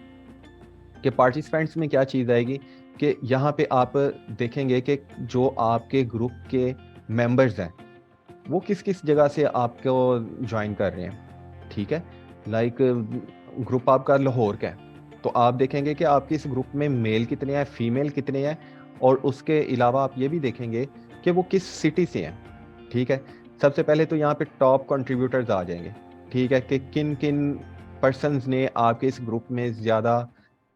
कि पार्टिसिपेंट्स में क्या चीज़ आएगी कि यहाँ पे आप देखेंगे कि जो आपके ग्रुप के मेंबर्स हैं वो किस किस जगह से आपको ज्वाइन कर रहे हैं। ठीक है, लाइक ग्रुप आपका लाहौर का है तो आप देखेंगे कि आपके इस ग्रुप में मेल कितने हैं, फीमेल कितने हैं, और उसके अलावा आप ये भी देखेंगे कि वो किस सिटी से हैं। ठीक है, सबसे पहले तो यहाँ पे टॉप कंट्रीब्यूटर्स आ जाएंगे। ठीक है, कि किन किन पर्सन्स ने आपके इस ग्रुप में ज़्यादा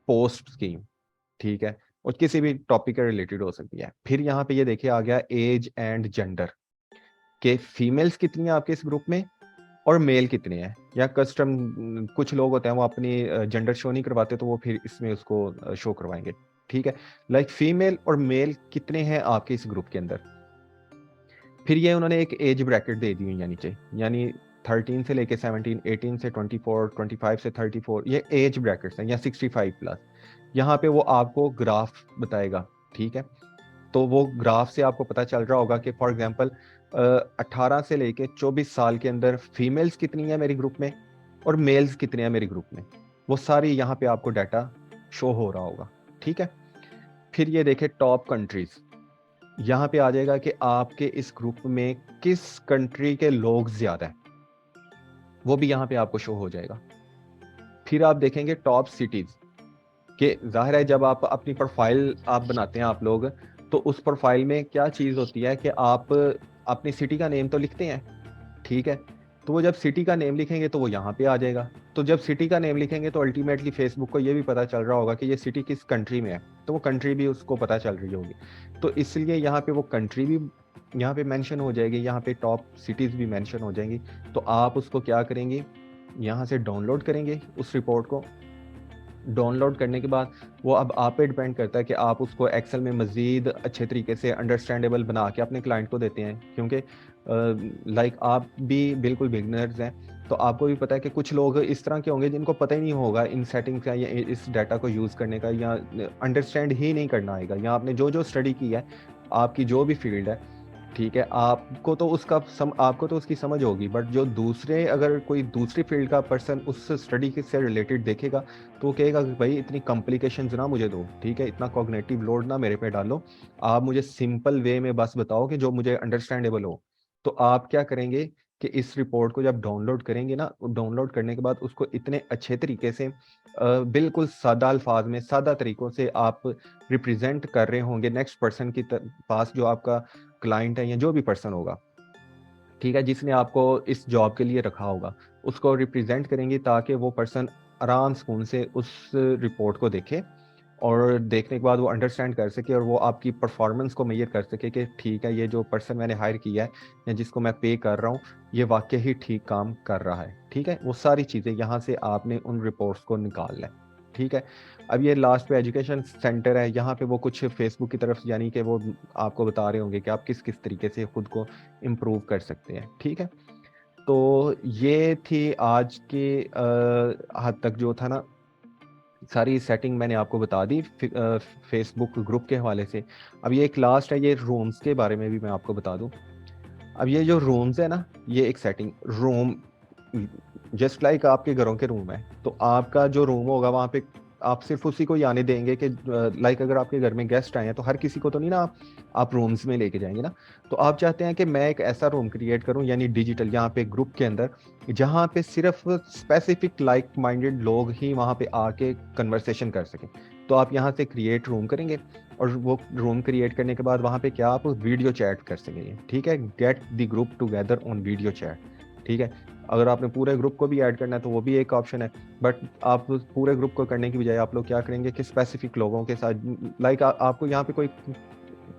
पोस्ट की। ठीक है, और किसी भी टॉपिक के रिलेटेड हो सकती है। फिर यहाँ पे ये देखिए आ गया एज एंड जेंडर, के फीमेल्स कितनी है आपके इस ग्रुप में और मेल कितने हैं। या कस्टम कुछ लोग होते हैं वो अपनी जेंडर शो नहीं करवाते तो वो फिर इसमें उसको शो करवाएंगे। ठीक है, लाइक फीमेल और मेल कितने हैं आपके इस ग्रुप के अंदर। फिर ये उन्होंने एक एज ब्रैकेट दे दी हुई है नीचे, यानी 13 से लेके 17, 18 से 24, 25 से 34, ये एज ब्रैकेट्स हैं, या 65 प्लस। यहाँ पे वो आपको ग्राफ बताएगा। ठीक है, तो वो ग्राफ से आपको पता चल रहा होगा कि फॉर एग्जांपल 18 से लेके 24 साल के अंदर फीमेल्स कितनी है मेरे ग्रुप में और मेल्स कितने हैं मेरे ग्रुप में, वो सारी यहाँ पे आपको डाटा शो हो रहा होगा। ठीक है, फिर ये देखे टॉप कंट्रीज। यहाँ पे आ जाएगा कि आपके इस ग्रुप में किस कंट्री के लोग ज़्यादा हैं, वो भी यहाँ पे आपको शो हो जाएगा। फिर आप देखेंगे टॉप सिटीज़, कि ज़ाहिर है जब आप अपनी प्रोफाइल आप बनाते हैं आप लोग, तो उस प्रोफाइल में क्या चीज़ होती है कि आप अपनी सिटी का नेम तो लिखते हैं, ठीक है? तो वो जब सिटी का नेम लिखेंगे तो वो यहाँ पे आ जाएगा। तो जब सिटी का नेम लिखेंगे तो अल्टीमेटली फेसबुक को ये भी पता चल रहा होगा कि ये सिटी किस कंट्री में है, तो वो कंट्री भी उसको पता चल रही होगी। तो इसलिए यहाँ पे वो कंट्री भी यहाँ पे मेंशन हो जाएगी, यहाँ पे टॉप सिटीज़ भी मेंशन हो जाएंगी। तो आप उसको क्या करेंगे, यहाँ से डाउनलोड करेंगे उस रिपोर्ट को। डाउनलोड करने के बाद वो अब आप पे डिपेंड करता है कि आप उसको एक्सेल में मज़ीद अच्छे तरीके से अंडरस्टैंडेबल बना के अपने क्लाइंट को देते हैं, क्योंकि लाइक आप भी बिल्कुल बिगनर्स हैं, तो आपको भी पता है कि कुछ लोग इस तरह के होंगे जिनको पता ही नहीं होगा इन सेटिंग्स का या इस डाटा को यूज़ करने का, या अंडरस्टैंड ही नहीं करना आएगा, या आपने जो जो स्टडी की है, आपकी जो भी फील्ड है, ठीक है, आपको तो उसकी समझ होगी, बट जो दूसरे अगर कोई दूसरी फील्ड का पर्सन उस स्टडी के से रिलेटेड देखेगा, तो वो कहेगा कि भाई इतनी कॉम्प्लिकेशंस ना मुझे दो, ठीक है, इतना कॉग्निटिव लोड ना मेरे पे डालो, आप मुझे सिंपल वे में बस बताओ कि जो मुझे अंडरस्टैंडेबल हो। तो आप क्या करेंगे कि इस रिपोर्ट को जब डाउनलोड करेंगे ना, डाउनलोड करने के बाद उसको इतने अच्छे तरीके से बिल्कुल सादा अल्फाज में, सादा तरीकों से आप रिप्रेजेंट कर रहे होंगे नेक्स्ट पर्सन की पास, जो आपका क्लाइंट है या जो भी पर्सन होगा, ठीक है, जिसने आपको इस जॉब के लिए रखा होगा, उसको रिप्रेजेंट करेंगे ताकि वो पर्सन आराम सुकून से उस रिपोर्ट को देखे, और देखने के बाद वो अंडरस्टैंड कर सके और वो आपकी परफॉर्मेंस को मेजर कर सके कि ठीक है, ये जो पर्सन मैंने हायर किया है या जिसको मैं पे कर रहा हूँ, ये वाकई ही ठीक काम कर रहा है, ठीक है। वो सारी चीज़ें यहाँ से आपने उन रिपोर्ट्स को निकालना है, ठीक है। अब ये लास्ट पे एजुकेशन सेंटर है, यहाँ पे वो कुछ फेसबुक की तरफ यानी कि वो आपको बता रहे होंगे कि आप किस किस तरीके से खुद को इम्प्रूव कर सकते हैं, ठीक है। तो ये थी आज के हद तक जो था ना, सारी सेटिंग मैंने आपको बता दी फेसबुक ग्रुप के हवाले से। अब ये एक लास्ट है, ये रूम्स के बारे में भी मैं आपको बता दूं। अब ये जो रूम्स है ना, ये एक सेटिंग रूम जस्ट लाइक आपके घरों के रूम है, तो आपका जो रूम होगा वहाँ पे आप सिर्फ उसी को ही आने देंगे कि लाइक अगर आपके घर में गेस्ट आए हैं तो हर किसी को तो नहीं ना आप रूम्स में लेके जाएंगे ना। तो आप चाहते हैं कि मैं एक ऐसा रूम क्रिएट करूं, यानी डिजिटल, यहाँ पे ग्रुप के अंदर, जहाँ पे सिर्फ स्पेसिफिक लाइक माइंडेड लोग ही वहाँ पे आके कन्वर्सेशन कर सकें। तो आप यहाँ से क्रिएट रूम करेंगे, और वो रूम क्रिएट करने के बाद वहाँ पे क्या आप वीडियो चैट कर सकेंगे, ठीक है, get the group together on video chat, ठीक है। अगर आपने पूरे ग्रुप को भी ऐड करना है तो वो भी एक ऑप्शन है, बट आप पूरे ग्रुप को करने की बजाय आप लोग क्या करेंगे कि स्पेसिफिक लोगों के साथ, लाइक आपको यहाँ पे कोई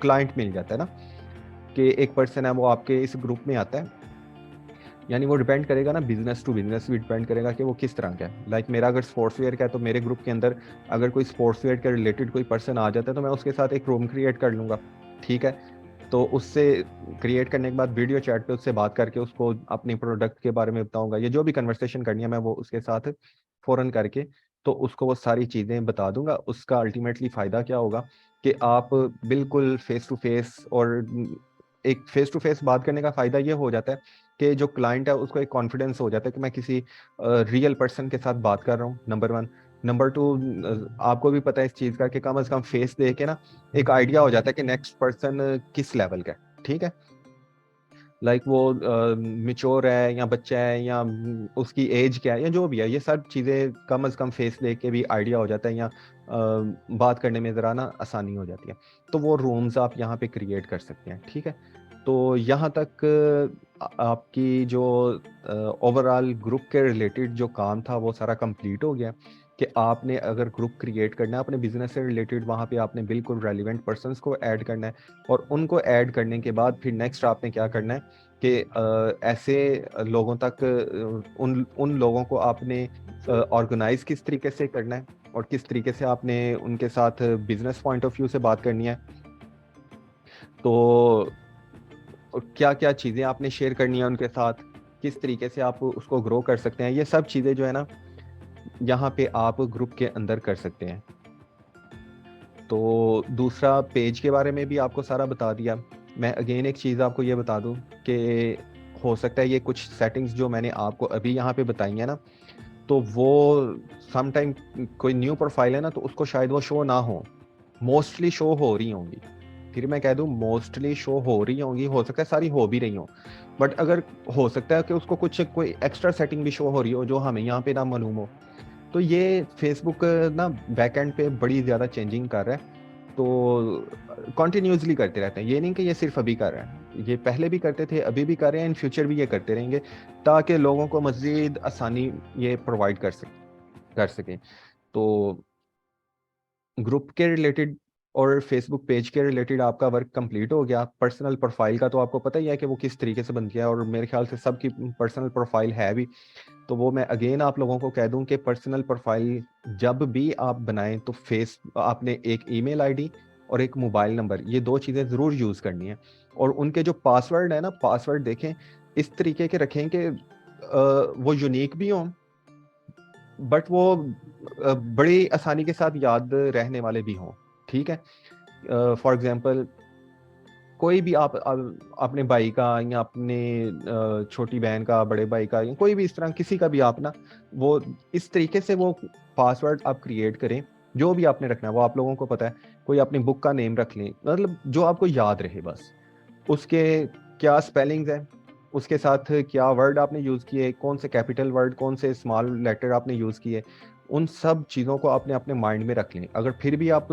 क्लाइंट मिल जाता है ना, कि एक पर्सन है वो आपके इस ग्रुप में आता है, यानी वो डिपेंड करेगा ना, बिजनेस टू बिजनेस भी डिपेंड करेगा कि वो किस तरह का है। लाइक मेरा अगर स्पोर्ट्स वेयर का है तो मेरे ग्रुप के अंदर अगर कोई स्पोर्ट्स वेयर के रिलेटेड कोई पर्सन आ जाता है तो मैं उसके साथ एक रूम क्रिएट कर लूँगा, ठीक है। तो उससे क्रिएट करने के बाद वीडियो चैट पे उससे बात करके उसको अपनी प्रोडक्ट के बारे में बताऊंगा, ये जो भी कन्वर्सेशन करनी है मैं वो उसके साथ फ़ौरन करके तो उसको वो सारी चीज़ें बता दूंगा। उसका अल्टीमेटली फ़ायदा क्या होगा कि आप बिल्कुल फेस टू फेस, और एक फेस टू फेस बात करने का फ़ायदा ये हो जाता है कि जो क्लाइंट है उसको एक कॉन्फिडेंस हो जाता है कि मैं किसी रियल पर्सन के साथ बात कर रहा हूँ, नंबर वन। नंबर टू, आपको भी पता है इस चीज़ का कि कम से कम फेस देख के ना एक आइडिया हो जाता है कि नेक्स्ट पर्सन किस लेवल का है, ठीक है। लाइक वो मिच्योर है या बच्चा है या उसकी एज क्या है या जो भी है, ये सब चीज़ें कम से कम फेस देख के भी आइडिया हो जाता है, या बात करने में ज़रा ना आसानी हो जाती है। तो वो रूम्स आप यहाँ पे क्रिएट कर सकते हैं, ठीक है। तो यहाँ तक आपकी जो ओवरऑल ग्रुप के रिलेटेड जो काम था वो सारा कंप्लीट हो गया, कि आपने अगर ग्रुप क्रिएट करना है अपने बिजनेस से रिलेटेड, वहाँ पे आपने बिल्कुल रेलिवेंट पर्सनस को ऐड करना है, और उनको ऐड करने के बाद फिर नेक्स्ट आपने क्या करना है कि ऐसे लोगों तक उन उन लोगों को आपने ऑर्गेनाइज किस तरीके से करना है, और किस तरीके से आपने उनके साथ बिजनेस पॉइंट ऑफ व्यू से बात करनी है, तो क्या क्या चीज़ें आपने शेयर करनी है उनके साथ, किस तरीके से आप उसको ग्रो कर सकते हैं, ये सब चीज़ें जो है ना यहाँ पे आप ग्रुप के अंदर कर सकते हैं। तो दूसरा, पेज के बारे में भी आपको सारा बता दिया। मैं अगेन एक चीज़ आपको ये बता दूं कि हो सकता है ये कुछ सेटिंग्स जो मैंने आपको अभी यहाँ पे बताई हैं ना, तो वो सम टाइम कोई न्यू प्रोफाइल है ना तो उसको शायद वो शो ना हो, मोस्टली शो हो रही होंगी, फिर मैं कह दूं मोस्टली शो हो रही होंगी, हो सकता है सारी हो भी रही हो, बट अगर हो सकता है कि उसको कुछ कोई एक्स्ट्रा सेटिंग भी शो हो रही हो जो हमें यहाँ पे ना मालूम हो। तो ये फेसबुक ना बैकएंड पे बड़ी ज़्यादा चेंजिंग कर रहा है। तो कॉन्टिन्यूसली करते रहते हैं, ये नहीं कि ये सिर्फ अभी कर रहे हैं, ये पहले भी करते थे, अभी भी कर रहे हैं, इन फ्यूचर भी ये करते रहेंगे, ताकि लोगों को मज़ीद आसानी ये प्रोवाइड कर सकें। तो ग्रुप के रिलेटेड और फेसबुक पेज के रिलेटेड आपका वर्क कंप्लीट हो गया। पर्सनल प्रोफाइल का तो आपको पता ही है कि वो किस तरीके से बनती है, और मेरे ख्याल से सबकी पर्सनल प्रोफाइल है भी। तो वो मैं अगेन आप लोगों को कह दूं कि पर्सनल प्रोफाइल जब भी आप बनाएं तो आपने एक ईमेल आईडी और एक मोबाइल नंबर, ये दो चीज़ें ज़रूर यूज़ करनी है। और उनके जो पासवर्ड है ना, पासवर्ड देखें इस तरीके के रखें कि वो यूनिक भी हों, बट वो बड़ी आसानी के साथ याद रहने वाले भी हों। ठीक है, फॉर एग्जांपल कोई भी आप अपने भाई का या अपने छोटी बहन का, बड़े भाई का, या कोई भी इस तरह किसी का भी आप ना, वो इस तरीके से वो पासवर्ड आप क्रिएट करें, जो भी आपने रखना है वो आप लोगों को पता है। कोई अपनी बुक का नेम रख लें, मतलब जो आपको याद रहे बस। उसके क्या स्पेलिंग्स हैं, उसके साथ क्या वर्ड आपने यूज़ किए, कौन से कैपिटल वर्ड, कौन से स्मॉल लेटर आपने यूज़ किए, उन सब चीज़ों को आपने अपने माइंड में रख लें। अगर फिर भी आप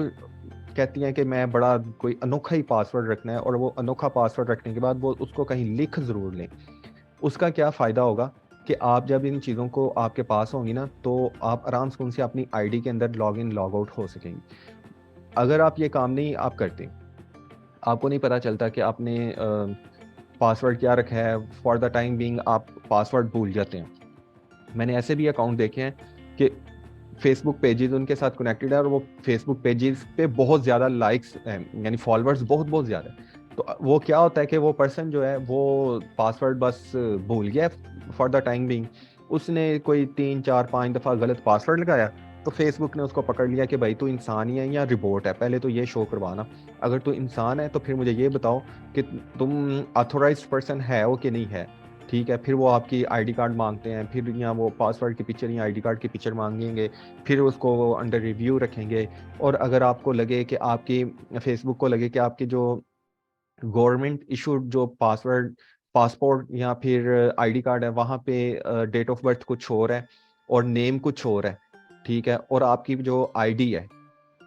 कहती हैं कि मैं बड़ा कोई अनोखा ही पासवर्ड रखना है, और वो अनोखा पासवर्ड रखने के बाद वो उसको कहीं लिख ज़रूर लें, उसका क्या फ़ायदा होगा कि आप जब इन चीज़ों को आपके पास होंगी ना, तो आप आराम से उनसे अपनी आईडी के अंदर लॉग इन लॉग आउट हो सकेंगी। अगर आप ये काम नहीं आप करते, आपको नहीं पता चलता कि आपने पासवर्ड क्या रखा है, फॉर द टाइम बीइंग आप पासवर्ड भूल जाते हैं। मैंने ऐसे भी अकाउंट देखे हैं कि फेसबुक पेजेस उनके साथ कनेक्टेड है, और वो फेसबुक पेजेस पे बहुत ज़्यादा लाइक्स हैं, यानी फॉलोअर्स बहुत बहुत ज़्यादा है। तो वो क्या होता है कि वो पर्सन जो है वो पासवर्ड बस भूल गया फॉर द टाइम बीइंग, उसने कोई 3 4 5 दफ़ा गलत पासवर्ड लगाया, तो फेसबुक ने उसको पकड़ लिया कि भाई तू इंसान ही है या रिपोर्ट है, पहले तो ये शो करवाना। अगर तू इंसान है तो फिर मुझे ये बताओ कि तुम ऑथोराइज्ड पर्सन है हो कि नहीं है। ठीक है, फिर वो आपकी आईडी कार्ड मांगते हैं, फिर या वो पासवर्ड की पिक्चर या आईडी कार्ड की पिक्चर मांगेंगे, फिर उसको वो अंडर रिव्यू रखेंगे। और अगर आपको लगे कि आपकी फेसबुक को लगे कि आपकी जो गवर्नमेंट इशूड जो पासपोर्ट या फिर आईडी कार्ड है, वहाँ पे डेट ऑफ बर्थ कुछ और है और नेम कुछ और है, ठीक है, और आपकी जो आईडी है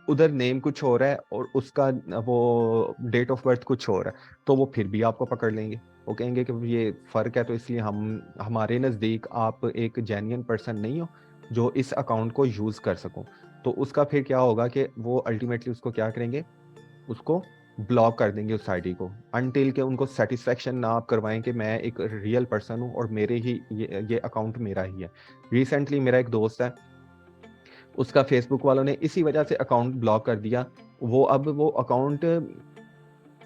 उधर नेम कुछ और है और उसका वो डेट ऑफ बर्थ कुछ और है, तो वो फिर भी आपको पकड़ लेंगे। वो कहेंगे कि ये फ़र्क है, तो इसलिए हमारे नज़दीक आप एक जेन्युइन पर्सन नहीं हो जो इस अकाउंट को यूज़ कर सको। तो उसका फिर क्या होगा कि वो अल्टीमेटली उसको क्या करेंगे, उसको ब्लॉक कर देंगे उस आईडी को, अनटिल के उनको सेटिस्फेक्शन ना आप करवाएं कि मैं एक रियल पर्सन हूँ और मेरे ही ये अकाउंट मेरा ही है। रिसेंटली मेरा एक दोस्त है, उसका फेसबुक वालों ने इसी वजह से अकाउंट ब्लॉक कर दिया। वो अकाउंट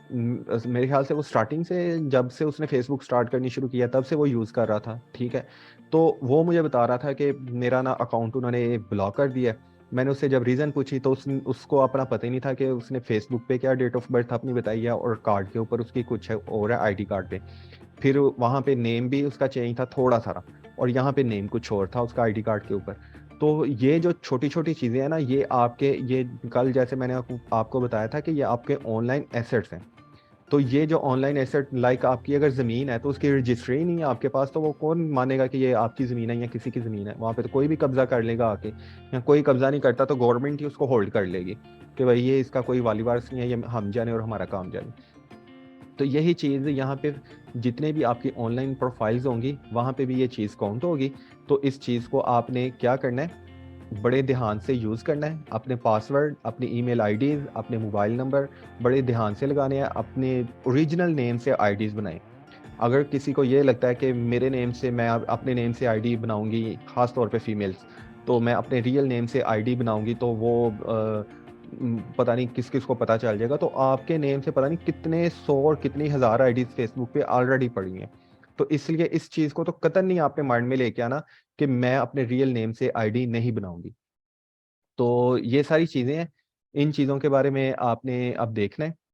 मेरे ख्याल से वो स्टार्टिंग से, जब से उसने फेसबुक स्टार्ट करनी शुरू किया तब से वो यूज़ कर रहा था। ठीक है, तो वो मुझे बता रहा था कि मेरा ना अकाउंट उन्होंने ब्लॉक कर दिया है। मैंने उससे जब रीज़न पूछी तो उसको अपना पता ही नहीं था कि उसने फेसबुक पे क्या डेट ऑफ बर्थ अपनी बताई है और कार्ड के ऊपर उसकी कुछ है और है, आईडी कार्ड पे। फिर वहाँ पे नेम भी उसका चेंज था थोड़ा सारा, और यहाँ पे नेम कुछ और था उसका आईडी कार्ड के ऊपर। तो ये जो छोटी छोटी चीज़ें हैं ना, ये कल जैसे मैंने आपको बताया था कि ये आपके ऑनलाइन एसेट्स हैं। तो ये जो ऑनलाइन एसेट, लाइक आपकी अगर ज़मीन है तो उसकी रजिस्ट्री नहीं है आपके पास, तो वो कौन मानेगा कि ये आपकी ज़मीन है या किसी की ज़मीन है। वहाँ पे तो कोई भी कब्जा कर लेगा आके, या कोई कब्जा नहीं करता तो गवर्नमेंट ही उसको होल्ड कर लेगी कि भाई ये इसका कोई वाली वारिस नहीं है, ये हम जाने और हमारा काम जाने। तो यही चीज़ यहाँ पे जितने भी आपकी ऑनलाइन प्रोफाइल्स होंगी वहाँ पे भी ये चीज़ काउंट होगी। तो इस चीज़ को आपने क्या करना है, बड़े ध्यान से यूज़ करना है। अपने पासवर्ड, अपनी ईमेल आईडीज़, अपने मोबाइल नंबर बड़े ध्यान से लगाने हैं। अपने ओरिजिनल नेम से आईडीज़ बनाएं। अगर किसी को ये लगता है कि मेरे नेम से मैं अपने नेम से आईडी बनाऊंगी, ख़ास तौर पे फीमेल्स, तो मैं अपने रियल नेम से आईडी बनाऊंगी तो वो पता नहीं किस किस को पता चल जाएगा। तो आपके नेम से पता नहीं कितने सौ और कितनी हज़ार आईडीज़ फेसबुक पे ऑलरेडी पड़ी हैं। तो इसलिए इस चीज़ को तो कतई नहीं आपके माइंड में लेके आना कि मैं अपने रियल नेम से आईडी नहीं बनाऊंगी। तो ये सारी चीज़ें हैं, इन चीज़ों के बारे में आपने अब देखना है